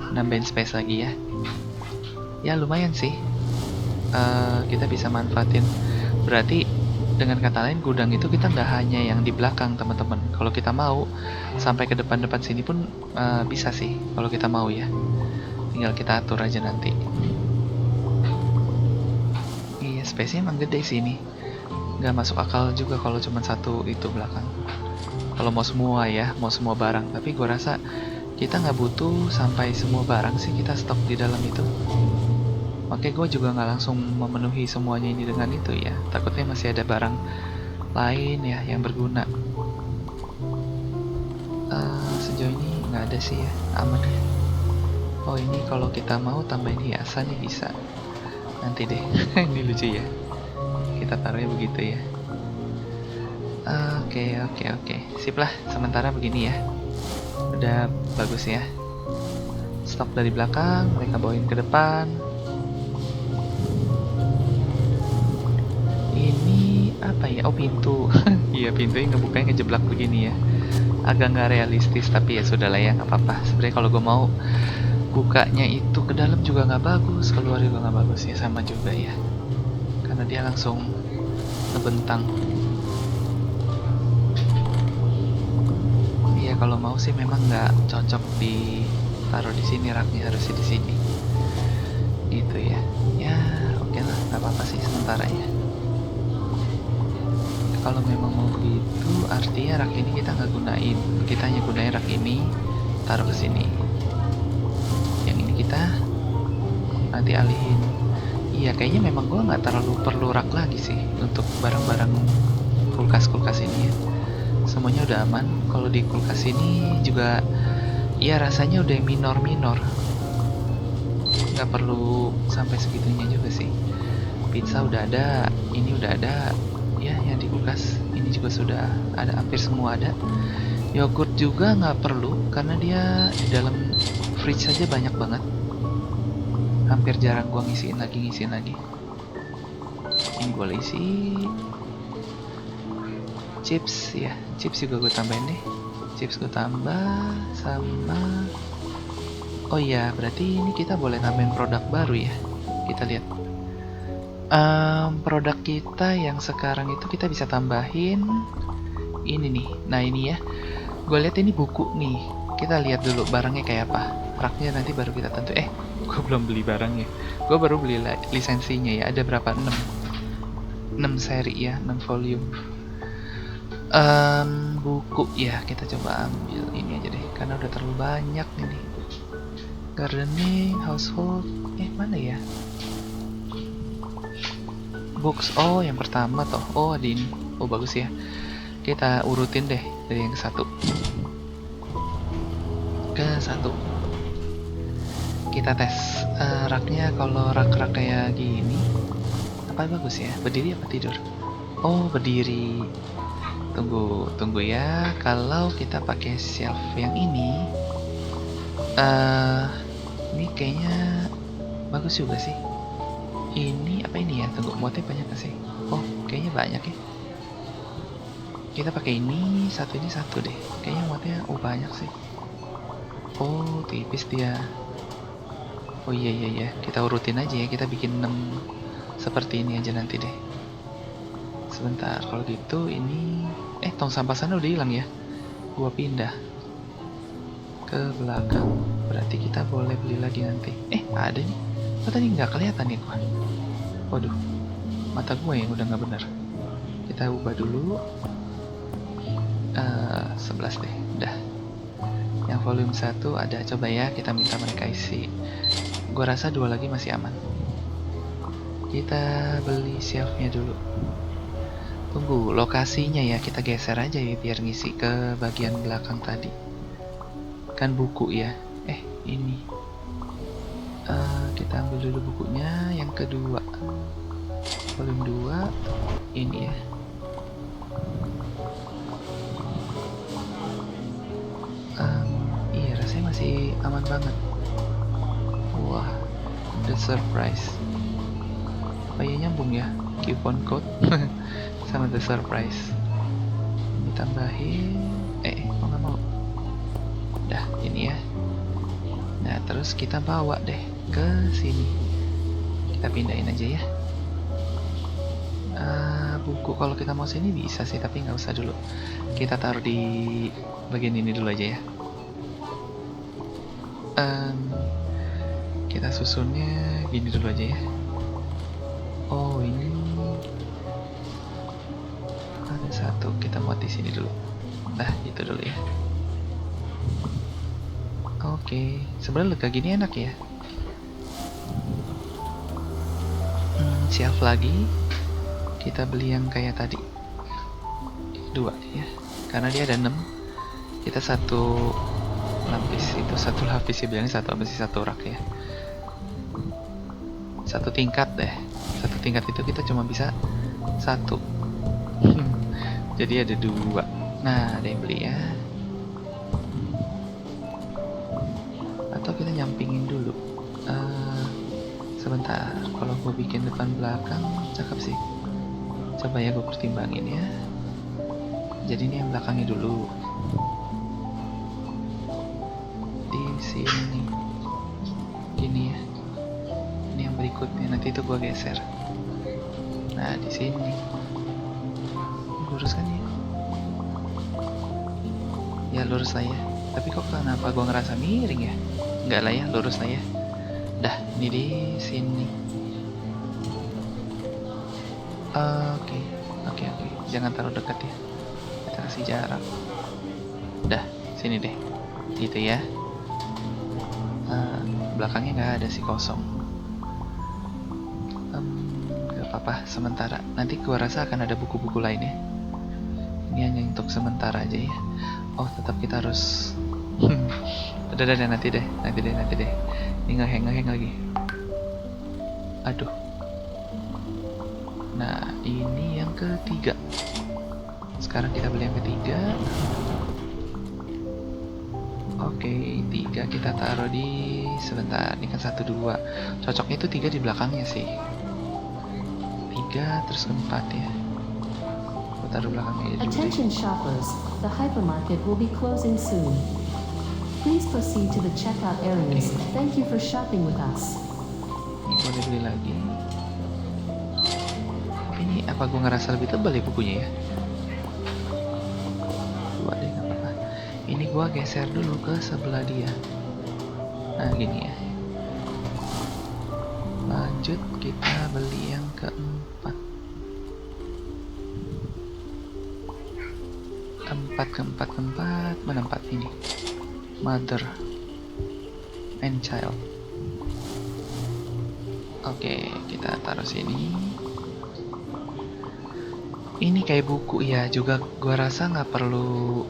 S1: nambahin space lagi ya. Ya lumayan sih. Kita bisa manfaatin. Berarti dengan kata lain gudang itu kita nggak hanya yang di belakang teman-teman. Kalau kita mau sampai ke depan-depan sini pun bisa sih kalau kita mau ya. Tinggal kita atur aja nanti. Iya, space-nya emang gede sih ini. Nggak masuk akal juga kalau cuma satu itu belakang. Kalau mau semua ya, mau semua barang. Tapi gue rasa kita nggak butuh sampai semua barang sih kita stok di dalam itu. Oke, gue juga nggak langsung memenuhi semuanya ini dengan itu ya. Takutnya masih ada barang lain ya yang berguna. Sejauh ini nggak ada sih ya, aman ya. Oh, ini kalau kita mau tambahin hiasan nih bisa. Nanti deh. Ini lucu ya. Kita taruhnya begitu ya. Oke. Sip lah, sementara begini ya. Udah bagus ya. Stok dari belakang, mereka bawain ke depan. Ini apa ya? Oh, pintu. Iya, pintunya ngebukanya ngejeblak begini ya. Agak nggak realistis, tapi ya sudahlah ya, nggak apa-apa. Sebenarnya kalau gue mau bukanya itu ke dalam juga nggak bagus, keluar juga nggak bagus ya, sama juga ya. Karena dia langsung ngebentang. Iya, kalau mau sih memang nggak cocok ditaruh di sini, raknya harusnya di sini. Gitu ya. Ya, oke lah, nggak apa-apa sih sementara ya. Kalau memang mau begitu, artinya rak ini kita nggak gunain. Kita hanya gunain rak ini, taruh ke sini. Yang ini kita nanti alihin. Iya, kayaknya memang gua nggak terlalu perlu rak lagi sih untuk barang-barang kulkas ini ya. Semuanya udah aman. Kalau di kulkas ini juga ya rasanya udah minor-minor. Nggak perlu sampai segitunya juga sih. Pizza udah ada, ini udah ada. Ya, yang di kulkas ini juga sudah ada, hampir semua ada. Yogurt juga nggak perlu karena dia di dalam fridge saja banyak banget. Hampir jarang gua ngisiin lagi. Ini gua isi. Chips ya, chips juga gue tambahin deh. Chips gue tambah sama. Oh iya, berarti ini kita boleh tambahin produk baru ya. Kita lihat. Produk kita yang sekarang itu kita bisa tambahin ini nih. Nah ini ya, gue lihat ini buku nih. Kita lihat dulu barangnya kayak apa. Raknya nanti baru kita tentu. Gue belum beli barangnya. Gue baru beli lisensinya ya. Ada berapa? 6 seri ya, 6 volume. Buku ya, kita coba ambil ini aja deh karena udah terlalu banyak nih. Gardening, household, mana ya? Books, oh yang pertama toh. Oh ada ini. Oh bagus ya. Kita urutin deh dari yang ke satu. Kita tes raknya. Kalau rak-rak kayak gini apa bagus ya? Berdiri apa tidur? Oh berdiri. Tunggu ya. Kalau kita pakai shelf yang ini kayaknya bagus juga sih. Ini apa ini ya? Tunggu, muatnya banyak gak sih? Oh kayaknya banyak ya. Kita pakai ini satu deh. Kayaknya muatnya banyak sih. Oh tipis dia. Oh iya. Kita urutin aja ya. Kita bikin 6 seperti ini aja nanti deh. Sebentar, kalau gitu ini tong sampah sana udah hilang ya. Gua pindah ke belakang. Berarti kita boleh beli lagi nanti. Ada nih. Oh tadi nggak kelihatan nih gua. Waduh, mata gua yang udah nggak bener. Kita ubah dulu. 11 deh, udah. Yang volume 1 ada, coba ya kita minta mereka isi. Gua rasa 2 lagi masih aman. Kita beli shelfnya dulu. Tunggu, lokasinya ya kita geser aja ya biar ngisi ke bagian belakang tadi. Kan buku ya. Ini. Kita ambil dulu bukunya yang kedua. Volume 2 ini ya. Iya rasanya masih aman banget. Wah, the surprise. Oh iya nyambung ya, coupon code sama the surprise. Ditambahin. Kok nggak mau? Dah ini ya. Nah terus kita bawa deh ke sini. Kita pindahin aja ya. Buku kalau kita mau sini bisa sih, tapi nggak usah dulu. Kita taruh di bagian ini dulu aja ya. Kita susunnya gini dulu aja ya. Oh ini satu kita muat di sini dulu. Nah, itu dulu ya. Oke, sebenarnya lega gini enak ya. Shelf lagi. Kita beli yang kayak tadi. 2 ya. Karena dia ada 6. Kita satu lapis, itu satu lapis ya, bilangnya satu apa sih, satu rak ya. Satu tingkat deh. Satu tingkat itu kita cuma bisa satu. Jadi ada 2. Nah, ada yang beli ya. Atau kita nyampingin dulu. Sebentar, kalau gue bikin depan belakang cakep sih. Coba ya gue pertimbangin ya. Jadi ini yang belakangnya dulu. Di sini. Gini ya. Ini yang berikutnya, nanti itu gue geser. Nah, di sini. Lurus kan ya? Ya lurus lah ya. Tapi kok kenapa gue ngerasa miring ya? Enggak lah ya, lurus lah ya. Dah, ini di sini. Oke. Jangan taruh dekat ya. Kita kasih jarak. Dah, sini deh. Gitu ya. Belakangnya nggak ada sih, kosong. Nggak apa-apa, sementara. Nanti gua rasa akan ada buku-buku lain ya. Ini hanya untuk sementara aja ya. Oh, tetap kita harus. Udah, nanti deh. Ini ngeheng lagi. Aduh. Nah, ini yang ketiga. Sekarang kita beli yang ketiga. Oke, 3 kita taruh di sebentar. Ini kan 1, 2. Cocoknya itu 3 di belakangnya sih. 3 terus 4 ya. Kita taruh belakangnya dulu.
S2: Attention shoppers, the hypermarket will be closing soon. Please proceed to the checkout areas. Thank you for shopping with us.
S1: Ini boleh beli lagi. Ini apa gue ngerasa lebih tebal ya bukunya ya? 2 deh, nggak apa-apa. Ini gue geser dulu ke sebelah dia. Nah, gini ya. Lanjut, kita beli yang keempat. Keempat. Mana 4 ini? Mother and child. Oke, kita taruh sini. Ini kayak buku ya, juga gua rasa nggak perlu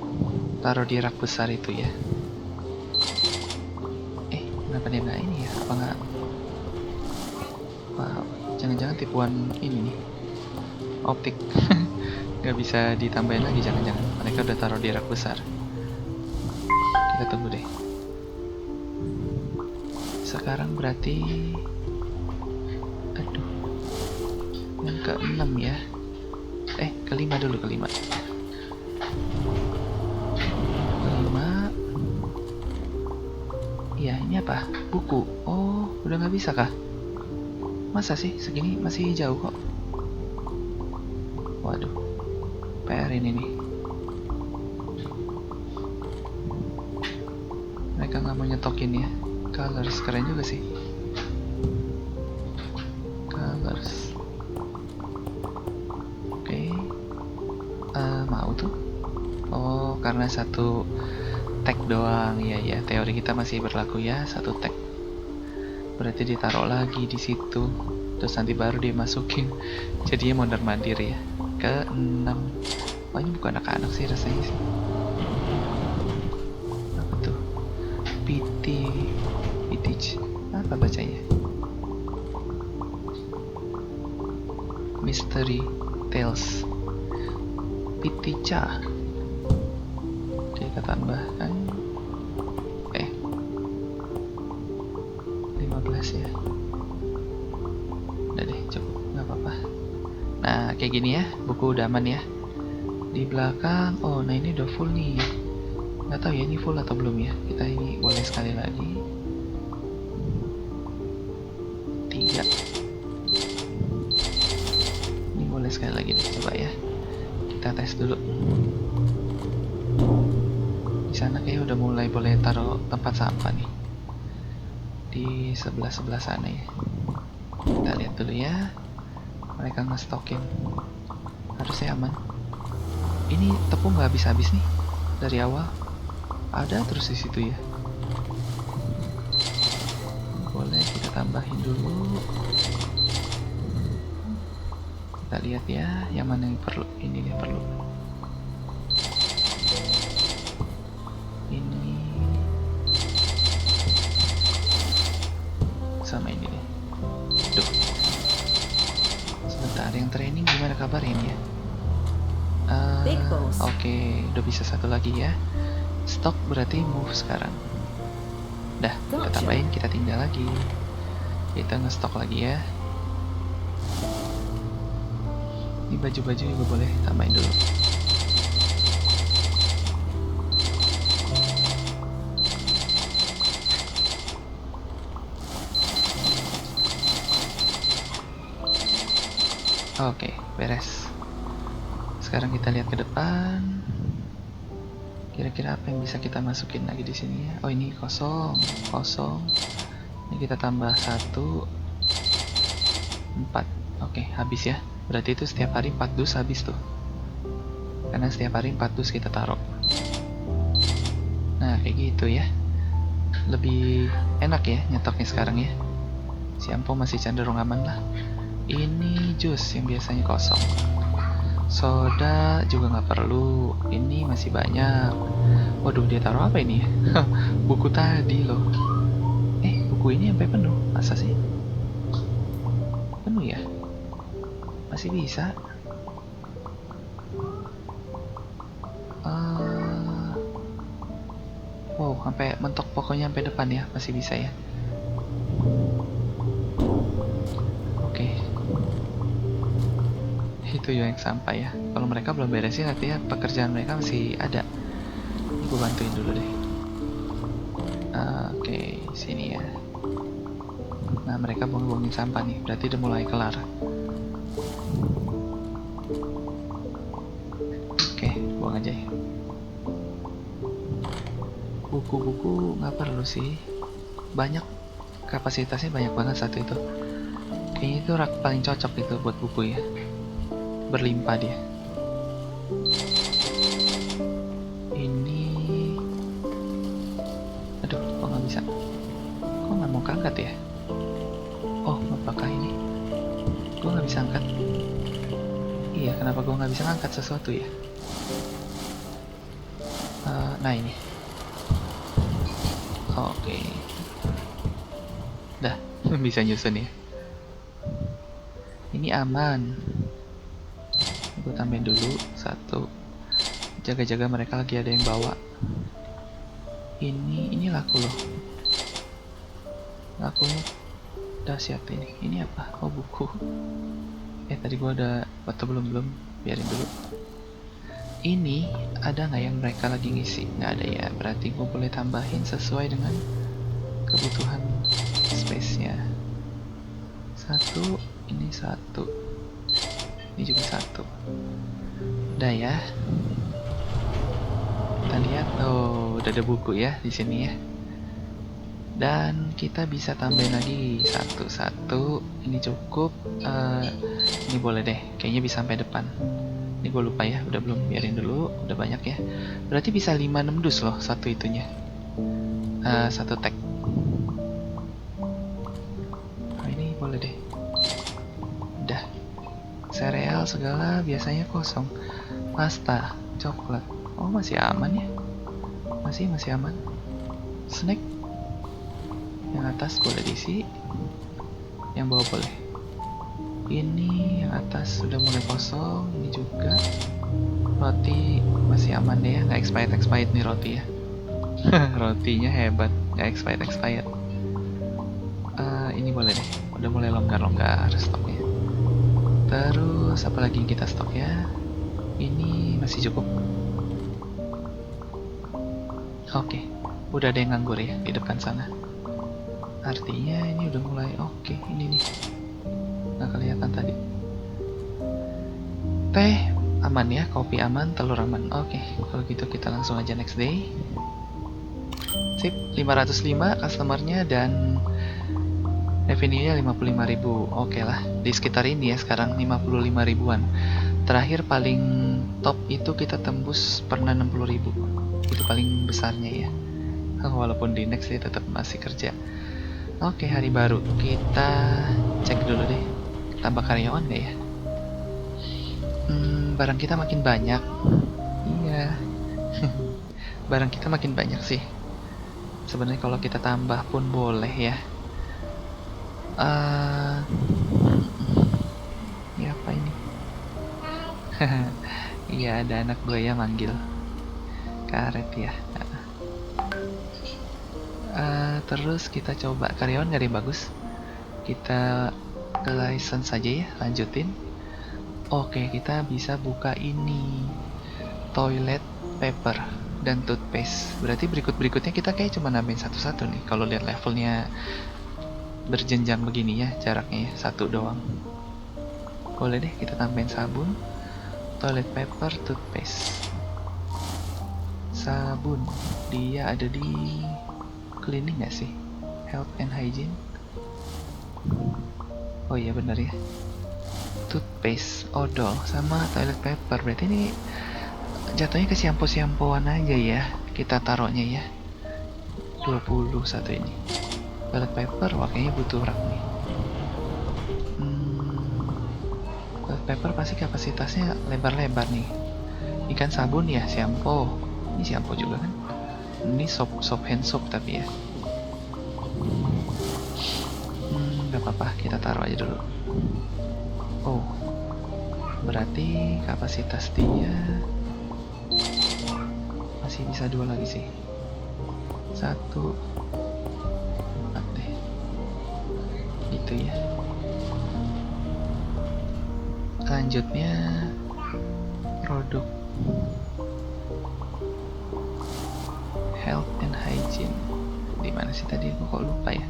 S1: taruh di rak besar itu ya. Kenapa dia nggak ini ya? Apa nggak? Wow, jangan-jangan tipuan ini nih, optik. Nggak bisa ditambahin lagi, jangan-jangan mereka udah taruh di rak besar. Kita tunggu deh. Sekarang berarti, aduh, yang ke-6 ya. Kelima dulu, kelima. Iya, ini apa? Buku. Oh, udah nggak bisa kah? Masa sih? Segini masih jauh kok. Waduh, PR ini nih. Mereka nggak mau nyetokin ya. Colors, keren juga sih. Colors. Oke. Mau tuh. Oh, karena satu tag doang. Iya, teori kita masih berlaku ya, satu tag. Berarti ditaruh lagi di situ. Terus nanti baru dimasukin. Jadinya mondar-mandir ya. Ke-6. Oh, ini bukan anak-anak sih rasanya sih. Apa tuh? Pitich. Apa bacanya? Mystery Tales. Piticha. Oke, kita tambahkan 15 ya. Udah deh, cukup, nggak apa-apa. Nah, kayak gini ya, buku udah aman ya. Di belakang, oh, nah ini udah full nih. Nggak tahu ya ini full atau belum ya. Kita ini boleh sekali lagi. 3. Ini boleh sekali lagi deh, coba ya. Kita tes dulu. Di sana kayak udah mulai boleh taruh tempat sampah nih. Di sebelah sana ya. Kita lihat dulu ya. Mereka ngestokin. Harusnya aman. Ini tepung nggak habis-habis nih dari awal. Ada terus di situ ya. Boleh kita tambahin dulu. Kita lihat ya, yang mana yang perlu. Ini yang perlu. Ini sama ini deh. Duh. Sebentar, yang training gimana kabarnya ya?
S2: Big boss.
S1: Oke, udah bisa satu lagi ya. Stok berarti move sekarang. Dah, kita
S2: Gotcha.
S1: tambahin, kita tinggal lagi. Kita ngestok lagi ya. Ini baju-baju juga boleh tambahin dulu. Oke, beres. Sekarang kita lihat ke depan. Kira-kira apa yang bisa kita masukin lagi di sini ya? Oh, ini kosong, kosong. Ini kita tambah 1, 4. Oke, habis ya. Berarti itu setiap hari 4 dus habis tuh. Karena setiap hari 4 dus kita taruh. Nah, kayak gitu ya. Lebih enak ya nyetoknya sekarang ya. Si Ampo masih cenderung aman lah. Ini jus yang biasanya kosong. Soda juga nggak perlu. Ini masih banyak. Waduh, dia taruh apa ini ya? Buku tadi loh. Buku ini sampai penuh. Masa sih? Penuh ya? Masih bisa. Wow, sampai mentok pokoknya sampai depan ya. Masih bisa ya. Oke. Itu yang sampah ya. Kalau mereka belum beresin artinya pekerjaan mereka masih ada. Ini gue bantuin dulu deh. Oke, sini ya. Nah, mereka buang-buangin sampah nih. Berarti udah mulai kelar. Oke, buang aja ya. Buku-buku nggak perlu sih. Banyak. Kapasitasnya banyak banget satu itu. Kayaknya itu rak paling cocok itu buat buku ya. Berlimpah dia. Ini, aduh, kok nggak bisa? Kok nggak mau keangkat ya? Oh, apakah ini? Gue nggak bisa angkat. Iya, kenapa gue nggak bisa angkat sesuatu ya? Nah ini. Oke. Dah, bisa nyusun ya. Ini aman. Gue tambahin dulu 1. Jaga-jaga mereka lagi ada yang bawa. Ini laku loh. Lakunya dahsyat ini. Ini apa? Oh, buku. Tadi gua ada atau belum biarin dulu. Ini ada nggak yang mereka lagi ngisi? Nggak ada ya. Berarti gue boleh tambahin sesuai dengan kebutuhan space-nya. 1, ini 1. Ini juga 1. Udah ya. Kita lihat, oh udah ada buku ya di sini ya. Dan kita bisa tambahin lagi 1. Ini cukup. Ini boleh deh. Kayaknya bisa sampai depan. Ini gue lupa ya. Udah belum? Biarin dulu. Udah banyak ya. Berarti bisa 5-6 dus loh satu itunya. 1 tag. Oh, ini boleh deh. Udah. Sereal segala biasanya kosong. Pasta, coklat. Oh, masih aman ya. Masih aman. Snack. Yang atas boleh diisi. Yang bawah boleh. Ini yang atas sudah mulai kosong. Ini juga. Roti masih aman deh ya. Nggak expired nih roti ya. Rotinya hebat. Nggak expired. Ini boleh deh. Udah mulai longgar stoknya. Terus apa lagi yang kita stok ya? Ini masih cukup. Oke, udah ada yang nganggur ya di depan sana. Artinya ini udah mulai oke. Ini nih, nggak kelihatan tadi. Teh aman ya, kopi aman, telur aman. Oke, kalau gitu kita langsung aja next day. Sip, 505 customernya dan revenue-nya 55.000. Oke lah, di sekitar ini ya sekarang 55 ribuan. Terakhir paling top itu kita tembus pernah 60.000. Itu paling besarnya ya. Walaupun di next dia tetap masih kerja. Oke, hari baru. Kita cek dulu deh. Tambah karyawan nggak ya? Barang kita makin banyak. Iya. Barang kita makin banyak sih. Sebenarnya kalau kita tambah pun boleh ya. Ini apa ini? Iya, ada anak buaya manggil. Karet ya. Terus kita coba karyawan nggak ada yang bagus. Kita ke license saja ya, lanjutin. Oke, kita bisa buka ini. Toilet paper dan toothpaste. Berarti berikutnya kita kayak cuma nambahin satu-satu nih. Kalau lihat levelnya berjenjang begini ya, jaraknya ya, satu doang. Boleh deh kita tambahin sabun, toilet paper, toothpaste. Sabun, dia ada di cleaning nggak sih? Health and hygiene. Oh iya benar ya. Toothpaste, odol, sama toilet paper. Berarti ini jatuhnya ke shampoo-shampooan aja ya. Kita taruhnya ya. 21 ini. Toilet paper, wah kayaknya butuh rak nih. Toilet paper pasti kapasitasnya lebar-lebar nih. Ikan sabun ya, shampoo. Ini shampoo juga kan? Ini soap hand soap tapi ya. Gak apa-apa, kita taruh aja dulu. Oh, berarti kapasitas dia masih bisa 2 lagi sih. 1, 4 deh. Itu ya. Selanjutnya produk health and hygiene. Di mana sih tadi? Aku kok lupa ya.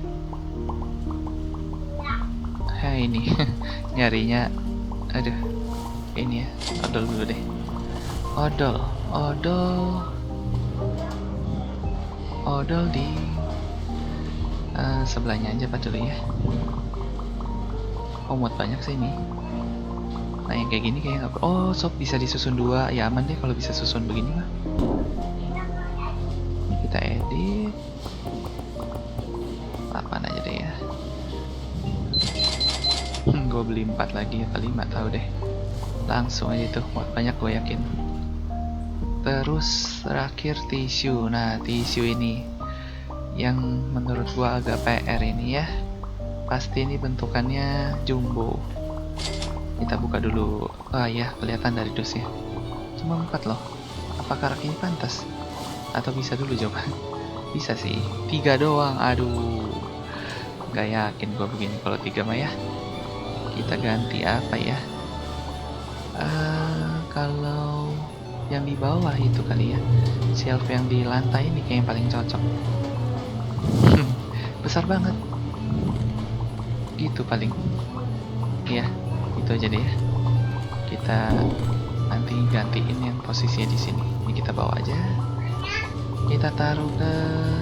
S1: Ini nyarinya, aduh, ini ya, odol dulu deh. Odol di sebelahnya aja Pak dulu ya. Oh, muat banyak sih ini. Nah yang kayak gini kayak nggak. Oh, sob bisa disusun 2, ya aman deh kalau bisa susun begini mah. Ini kita edit 8 aja deh ya. Gue beli 4 lagi apa 5 tahu deh. Langsung aja tuh, muat banyak gue yakin. Terus terakhir tisu. Nah tisu ini yang menurut gue agak PR ini ya. Pasti ini bentukannya jumbo. Kita buka dulu. Ah ya, kelihatan dari dosnya. Cuma 4 loh. Apakah rak ini pantas? Atau bisa dulu coba? Bisa sih. 3 doang. Aduh. Gak yakin gue begini kalau 3 mah ya. Kita ganti apa ya? Kalau yang di bawah itu kali ya. Shelf yang di lantai ini kayak yang paling cocok. Besar banget. Gitu paling. Iya, itu aja deh ya. Kita nanti gantiin yang posisinya di sini. Ini kita bawa aja. Kita taruh ke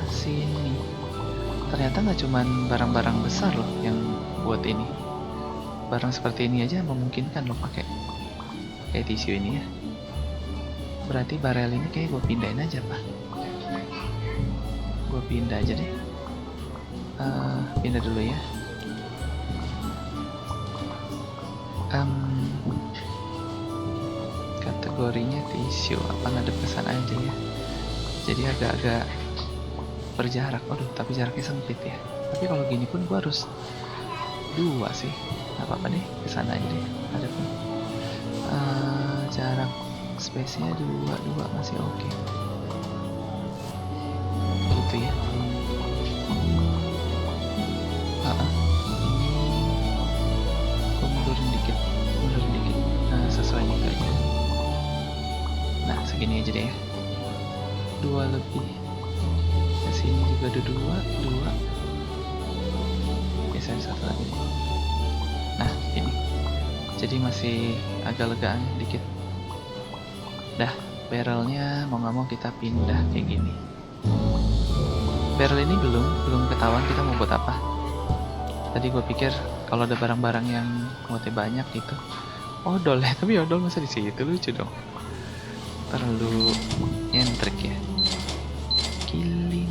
S1: sini. Ternyata nggak cuman barang-barang besar loh yang buat ini. Barang seperti ini aja memungkinkan loh pakai kayak tisu ini ya. Berarti barel ini kayak gue pindahin aja Pak. Gue pindah aja deh. Pindah dulu ya. Kategorinya tisu, apa ngadep kesan aja ya. Jadi agak-agak berjarak. Aduh, tapi jaraknya sempit ya. Tapi kalau gini pun gue harus 2 sih. Gak apa-apa deh, kesana aja deh hadapnya. Jarak space-nya 2 masih oke. Gitu ya. Ini gue mundurin dikit. Nah, sesuai gitu aja. Nah, segini aja deh ya. 2 lebih. Kesini juga ada 2. Geser 1 lagi deh. Nah, ini. Jadi masih agak legaan dikit. Dah, barrelnya mau nggak mau kita pindah kayak gini. Barrel ini belum ketahuan kita mau buat apa. Tadi gue pikir kalau ada barang-barang yang muatnya banyak gitu. Odol ya, tapi odol masa di situ lucu dong. perlu nyentrik ya. Giling.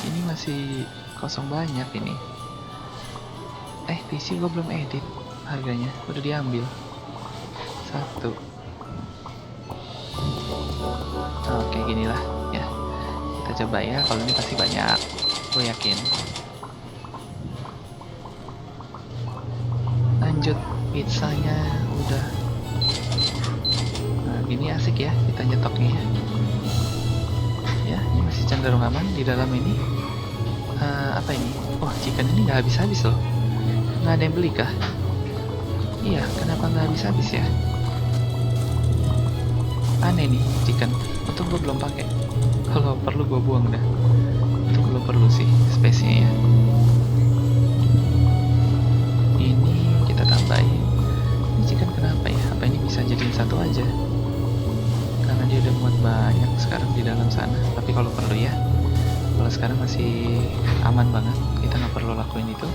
S1: Ini masih kosong banyak ini. PC gue belum edit. Harganya udah diambil. 1. Oke, ginilah ya. Kita coba ya. Kalau ini pasti banyak, gue yakin. Lanjut, pizzanya udah. Nah, gini asik ya kita nyetoknya ya. Ya, ini masih cenderung aman di dalam ini. Apa ini? Oh, chicken ini nggak habis-habis loh. Nggak ada yang beli kah? Iya, kenapa nggak habis-habis ya? Aneh nih chicken. Untung gue belum pakai. Kalau perlu gue buang dah. Itu belum perlu sih space-nya ya. Ini kita tambahin. Ini chicken kenapa ya? Apa ini bisa jadiin satu aja? Karena dia udah muat banyak sekarang di dalam sana. Tapi kalau perlu ya. Kalau sekarang masih aman banget. Kita nggak perlu lakuin itu.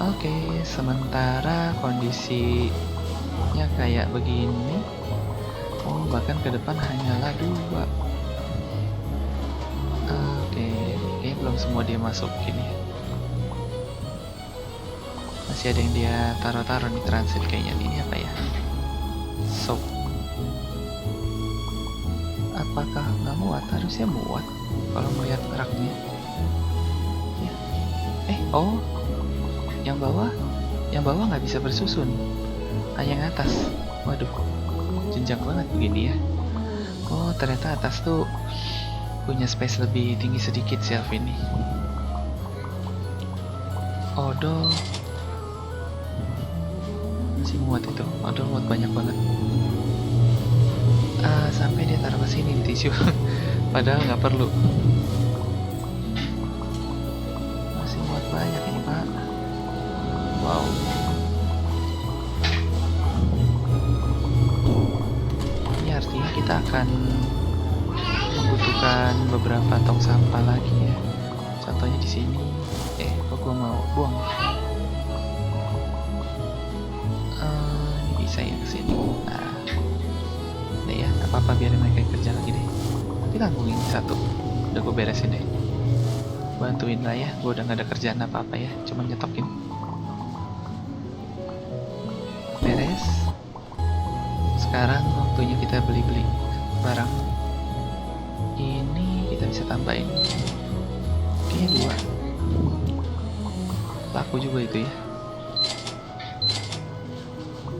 S1: Oke, sementara kondisinya kayak begini. Oh, bahkan ke depan hanyalah 2. Oke, kayaknya belum semua dia masukin ya. Masih ada yang dia taruh-taruh nih transit kayaknya. Ini apa ya? Soap. Apakah nggak muat? Harusnya muat kalau melihat raknya. Ya. Oh. Yang bawah nggak bisa bersusun, hanya yang atas. Waduh, jenjang banget begini ya. Oh, ternyata atas tuh punya space lebih tinggi sedikit shelf ini. Odol masih muat itu. Odol muat banyak banget. Sampai dia taruh ke sini di tisu. Padahal nggak perlu. Masih muat banyak ini, Pak. Wow. Ini artinya kita akan membutuhkan beberapa tong sampah lagi ya. Contohnya di sini. Kok gua mau buang? Ini bisa ya ke sini. Nah, udah ya, apa-apa biarin mereka kerja lagi deh. Tapi tanggung ini 1. Udah gue beresin deh. Bantuin lah ya. Gue udah gak ada kerjaan apa-apa ya. Cuma nyetokin. Beres. Sekarang waktunya kita beli-beli barang. Ini kita bisa tambahin. Kayaknya 2. Laku juga itu ya.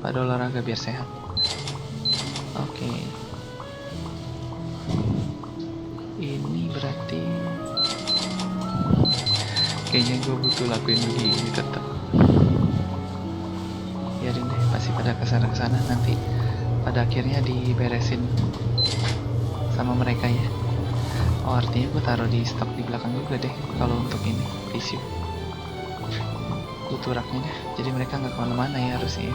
S1: Pada olahraga biar sehat. Oke. Ini berarti kayaknya gue butuh lakuin begini tetap. Biarin deh, pasti pada kesana nanti pada akhirnya diberesin sama mereka ya. Oh, artinya gue taruh di stok di belakang juga deh kalau untuk ini tisu. Butuh raknya deh, jadi mereka nggak kemana-mana ya harusnya.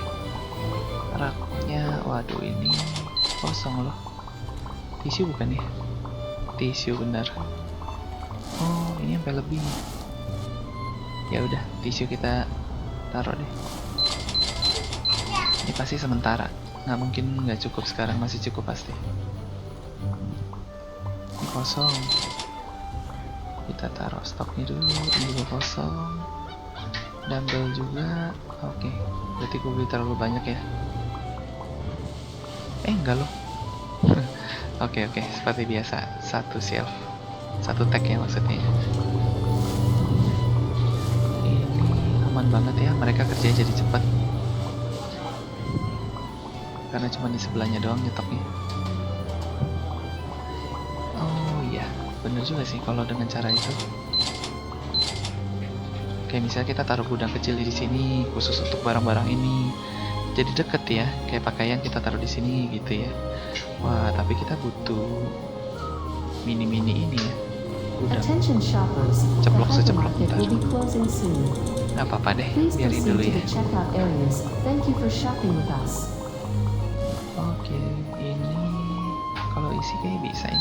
S1: Raknya, waduh ini kosong loh. Tisu bukan ya? Tisu benar. Oh, ini sampai lebih. Ya udah, tisu kita taruh deh. Ini pasti sementara, nggak mungkin nggak cukup sekarang, masih cukup pasti. Ini kosong. Kita taruh stoknya dulu. Ini juga kosong. Dumbbell juga. Oke, berarti gue beli terlalu banyak ya. Enggak loh. Oke, seperti biasa, 1 shelf, 1 tag ya maksudnya. Ini aman banget ya, mereka kerja jadi cepat. Karena cuma di sebelahnya doang nyetoknya. Oh iya, bener juga sih kalau dengan cara itu. Kayak misalnya kita taruh gudang kecil di sini khusus untuk barang-barang ini. Jadi deket ya, kayak pakaian kita taruh di sini gitu ya. Wah, tapi kita butuh mini-mini ini ya. Gudang.
S2: Attention shoppers, the
S1: Ceplok seceplok
S2: hypermarket
S1: ntar.
S2: will be closing soon.
S1: Nggak apa-apa deh,
S2: Please
S1: biarin
S2: proceed
S1: dulu
S2: to
S1: ya.
S2: the checkout areas. Thank you for shopping with us.
S1: Oke, ini kalau isi kayak bisa ya.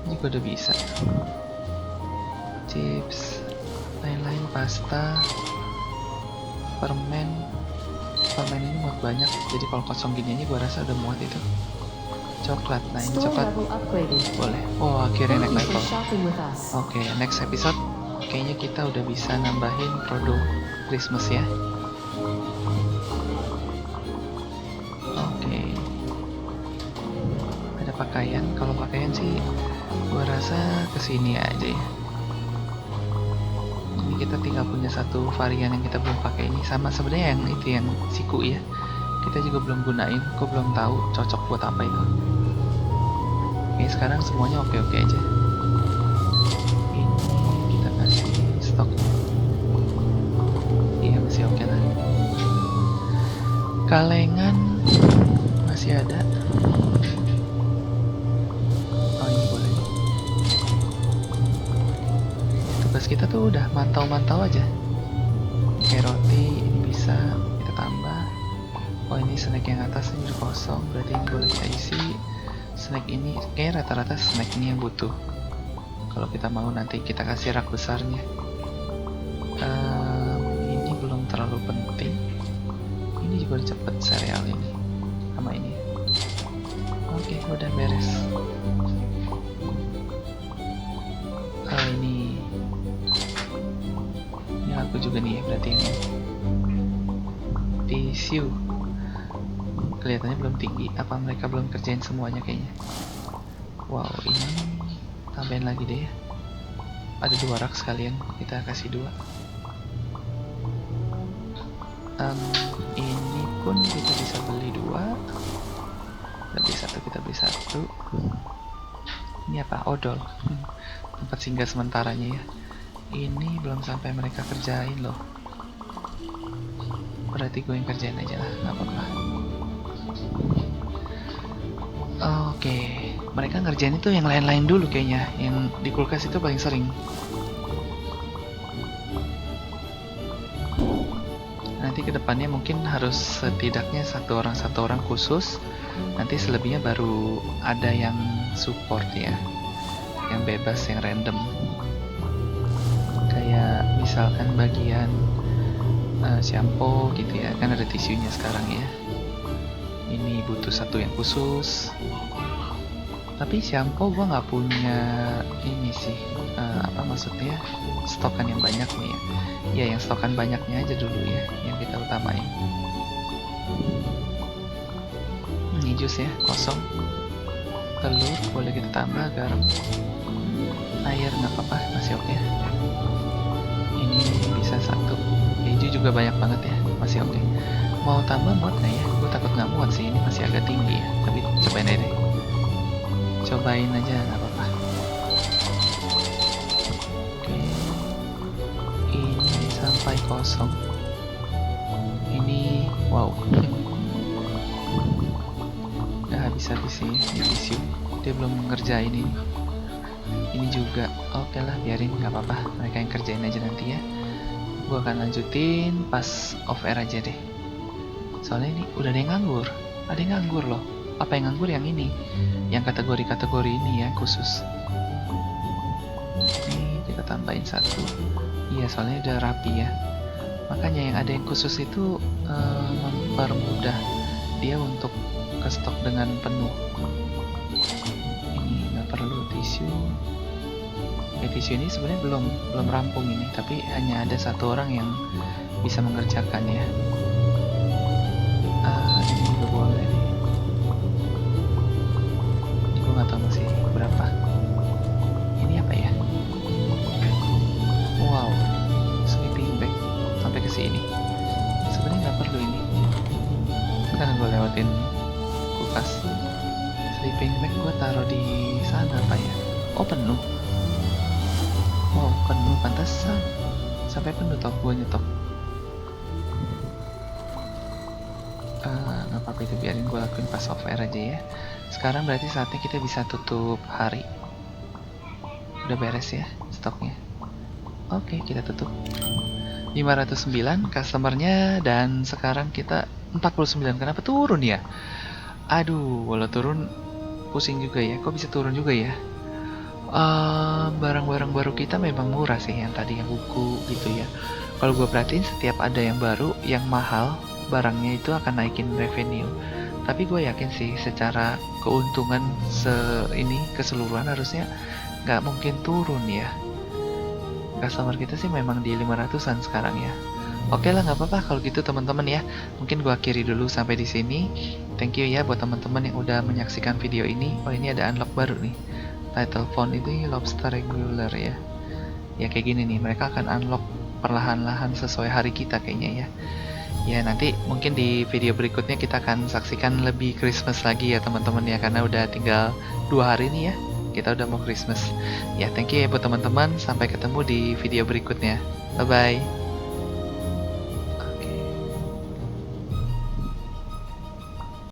S1: Ini juga udah bisa. Chips, lain-lain, pasta, permen ini muat banyak. Jadi kalau kosong gini aja gua rasa udah muat itu. Coklat. Nah, ini
S2: Store
S1: coklat
S2: level upgraded.
S1: boleh. Oh, akhirnya
S2: Thank
S1: naik
S2: you for
S1: level.
S2: shopping with us.
S1: Oke, next episode kayaknya kita udah bisa nambahin produk Christmas ya. Oke. Ada pakaian. Kalau pakaian sih gua rasa kesini aja ya. Ini kita tinggal punya satu varian yang kita belum pakai ini, sama sebenarnya yang itu yang siku ya. Kita juga belum gunain, kok belum tahu cocok buat apa itu. Oke, sekarang semuanya oke-oke aja. Ini kita kasih stok. Iya, masih oke lah. Kalengan masih ada. Oh, ini boleh. Tugas kita tuh udah mantau-mantau aja. Kayak roti ini bisa kita tambah. Oh, ini snack yang atas ini udah kosong, berarti ini boleh kita isi. Snack ini kayak rata-rata snack ini yang butuh. Kalau kita mau nanti kita kasih rak besarnya. Ini belum terlalu penting. Ini juga udah cepet sereal ini sama ini. Oke, udah beres. Ini laku juga nih berarti ini. Tisu. Kelihatannya belum tinggi. Apa mereka belum kerjain semuanya kayaknya? Wow, ini tambahin lagi deh ya. Ada 2 rak sekalian, kita kasih 2. Ini pun kita bisa beli 2. Kita beli 1, kita beli 1. Ini apa? Odol. Tempat singgah sementaranya ya. Ini belum sampai mereka kerjain loh. Berarti gue yang kerjain aja lah, nggak apa-apa. Oke, mereka ngerjain itu yang lain-lain dulu kayaknya. Yang di kulkas itu paling sering. Nanti kedepannya mungkin harus setidaknya satu orang khusus. Nanti selebihnya baru ada yang support ya, yang bebas, yang random. Kayak misalkan bagian shampoo gitu ya, kan ada tisunya sekarang ya. Ini butuh satu yang khusus. Tapi shampoo gua nggak punya ini sih, apa maksudnya, stokan yang banyak nih ya. Ya yang stokan banyaknya aja dulu ya, yang kita utamain. Ini jus ya, kosong. Telur boleh kita tambah, garam, air nggak apa-apa, masih oke. Ini bisa 1. Keju juga banyak banget ya, masih oke. Mau tambah muat nggak ya? Gue takut nggak muat sih, ini masih agak tinggi ya. Tapi cobain aja deh. Cobain aja nggak apa-apa. Oke. Ini sampai kosong. Ini wow. Udah habis-habis sih di tisu. Dia belum ngerjain ini. Ini juga oke lah, biarin nggak apa-apa. Mereka yang kerjain aja nanti ya. Gue akan lanjutin pas off air aja deh. Soalnya ini udah ada yang nganggur. Ada yang nganggur loh. Apa yang nganggur yang ini? Yang kategori-kategori ini ya, khusus. Ini kita tambahin 1. Iya, soalnya udah rapi ya. Makanya yang ada yang khusus itu mempermudah dia untuk ke stok dengan penuh. Ini nggak perlu tisu. Tisu ini sebenarnya belum rampung ini, tapi hanya ada 1 orang yang bisa mengerjakan ya. Ini juga boleh nih. Ini gue nggak tahu masih berapa. Ini apa ya? Wow, sleeping bag sampai ke sini. Sebenarnya nggak perlu ini, karena gue lewatin kulkas. Sleeping bag gue taruh di sana apa ya? Oh, penuh. Wow, penuh, pantesan sampai penuh toh gue nyetok. Nggak apa-apa, itu biarin gue lakuin pas off air aja ya. Sekarang berarti saatnya kita bisa tutup hari. Udah beres ya stoknya. Oke, kita tutup. 509 customernya, dan sekarang kita 49. Kenapa turun ya? Aduh, walau turun pusing juga ya. Kok bisa turun juga ya? Barang-barang baru kita memang murah sih, yang tadi yang buku gitu ya. Kalau gue perhatiin setiap ada yang baru yang mahal, barangnya itu akan naikin revenue. Tapi gue yakin sih secara keuntungan ini keseluruhan harusnya nggak mungkin turun ya. Customer kita sih memang di 500-an sekarang ya. Oke lah, nggak apa-apa kalau gitu teman-teman ya. Mungkin gua akhiri dulu sampai di sini. Thank you ya buat teman-teman yang udah menyaksikan video ini. Oh, ini ada unlock baru nih. Title font itu lobster regular ya. Ya kayak gini nih, mereka akan unlock perlahan-lahan sesuai hari kita kayaknya ya. Ya nanti mungkin di video berikutnya kita akan saksikan lebih Christmas lagi ya teman-teman ya, karena udah tinggal 2 hari nih ya. Kita udah mau Christmas. Ya, thank you ya buat teman-teman. Sampai ketemu di video berikutnya. Bye-bye.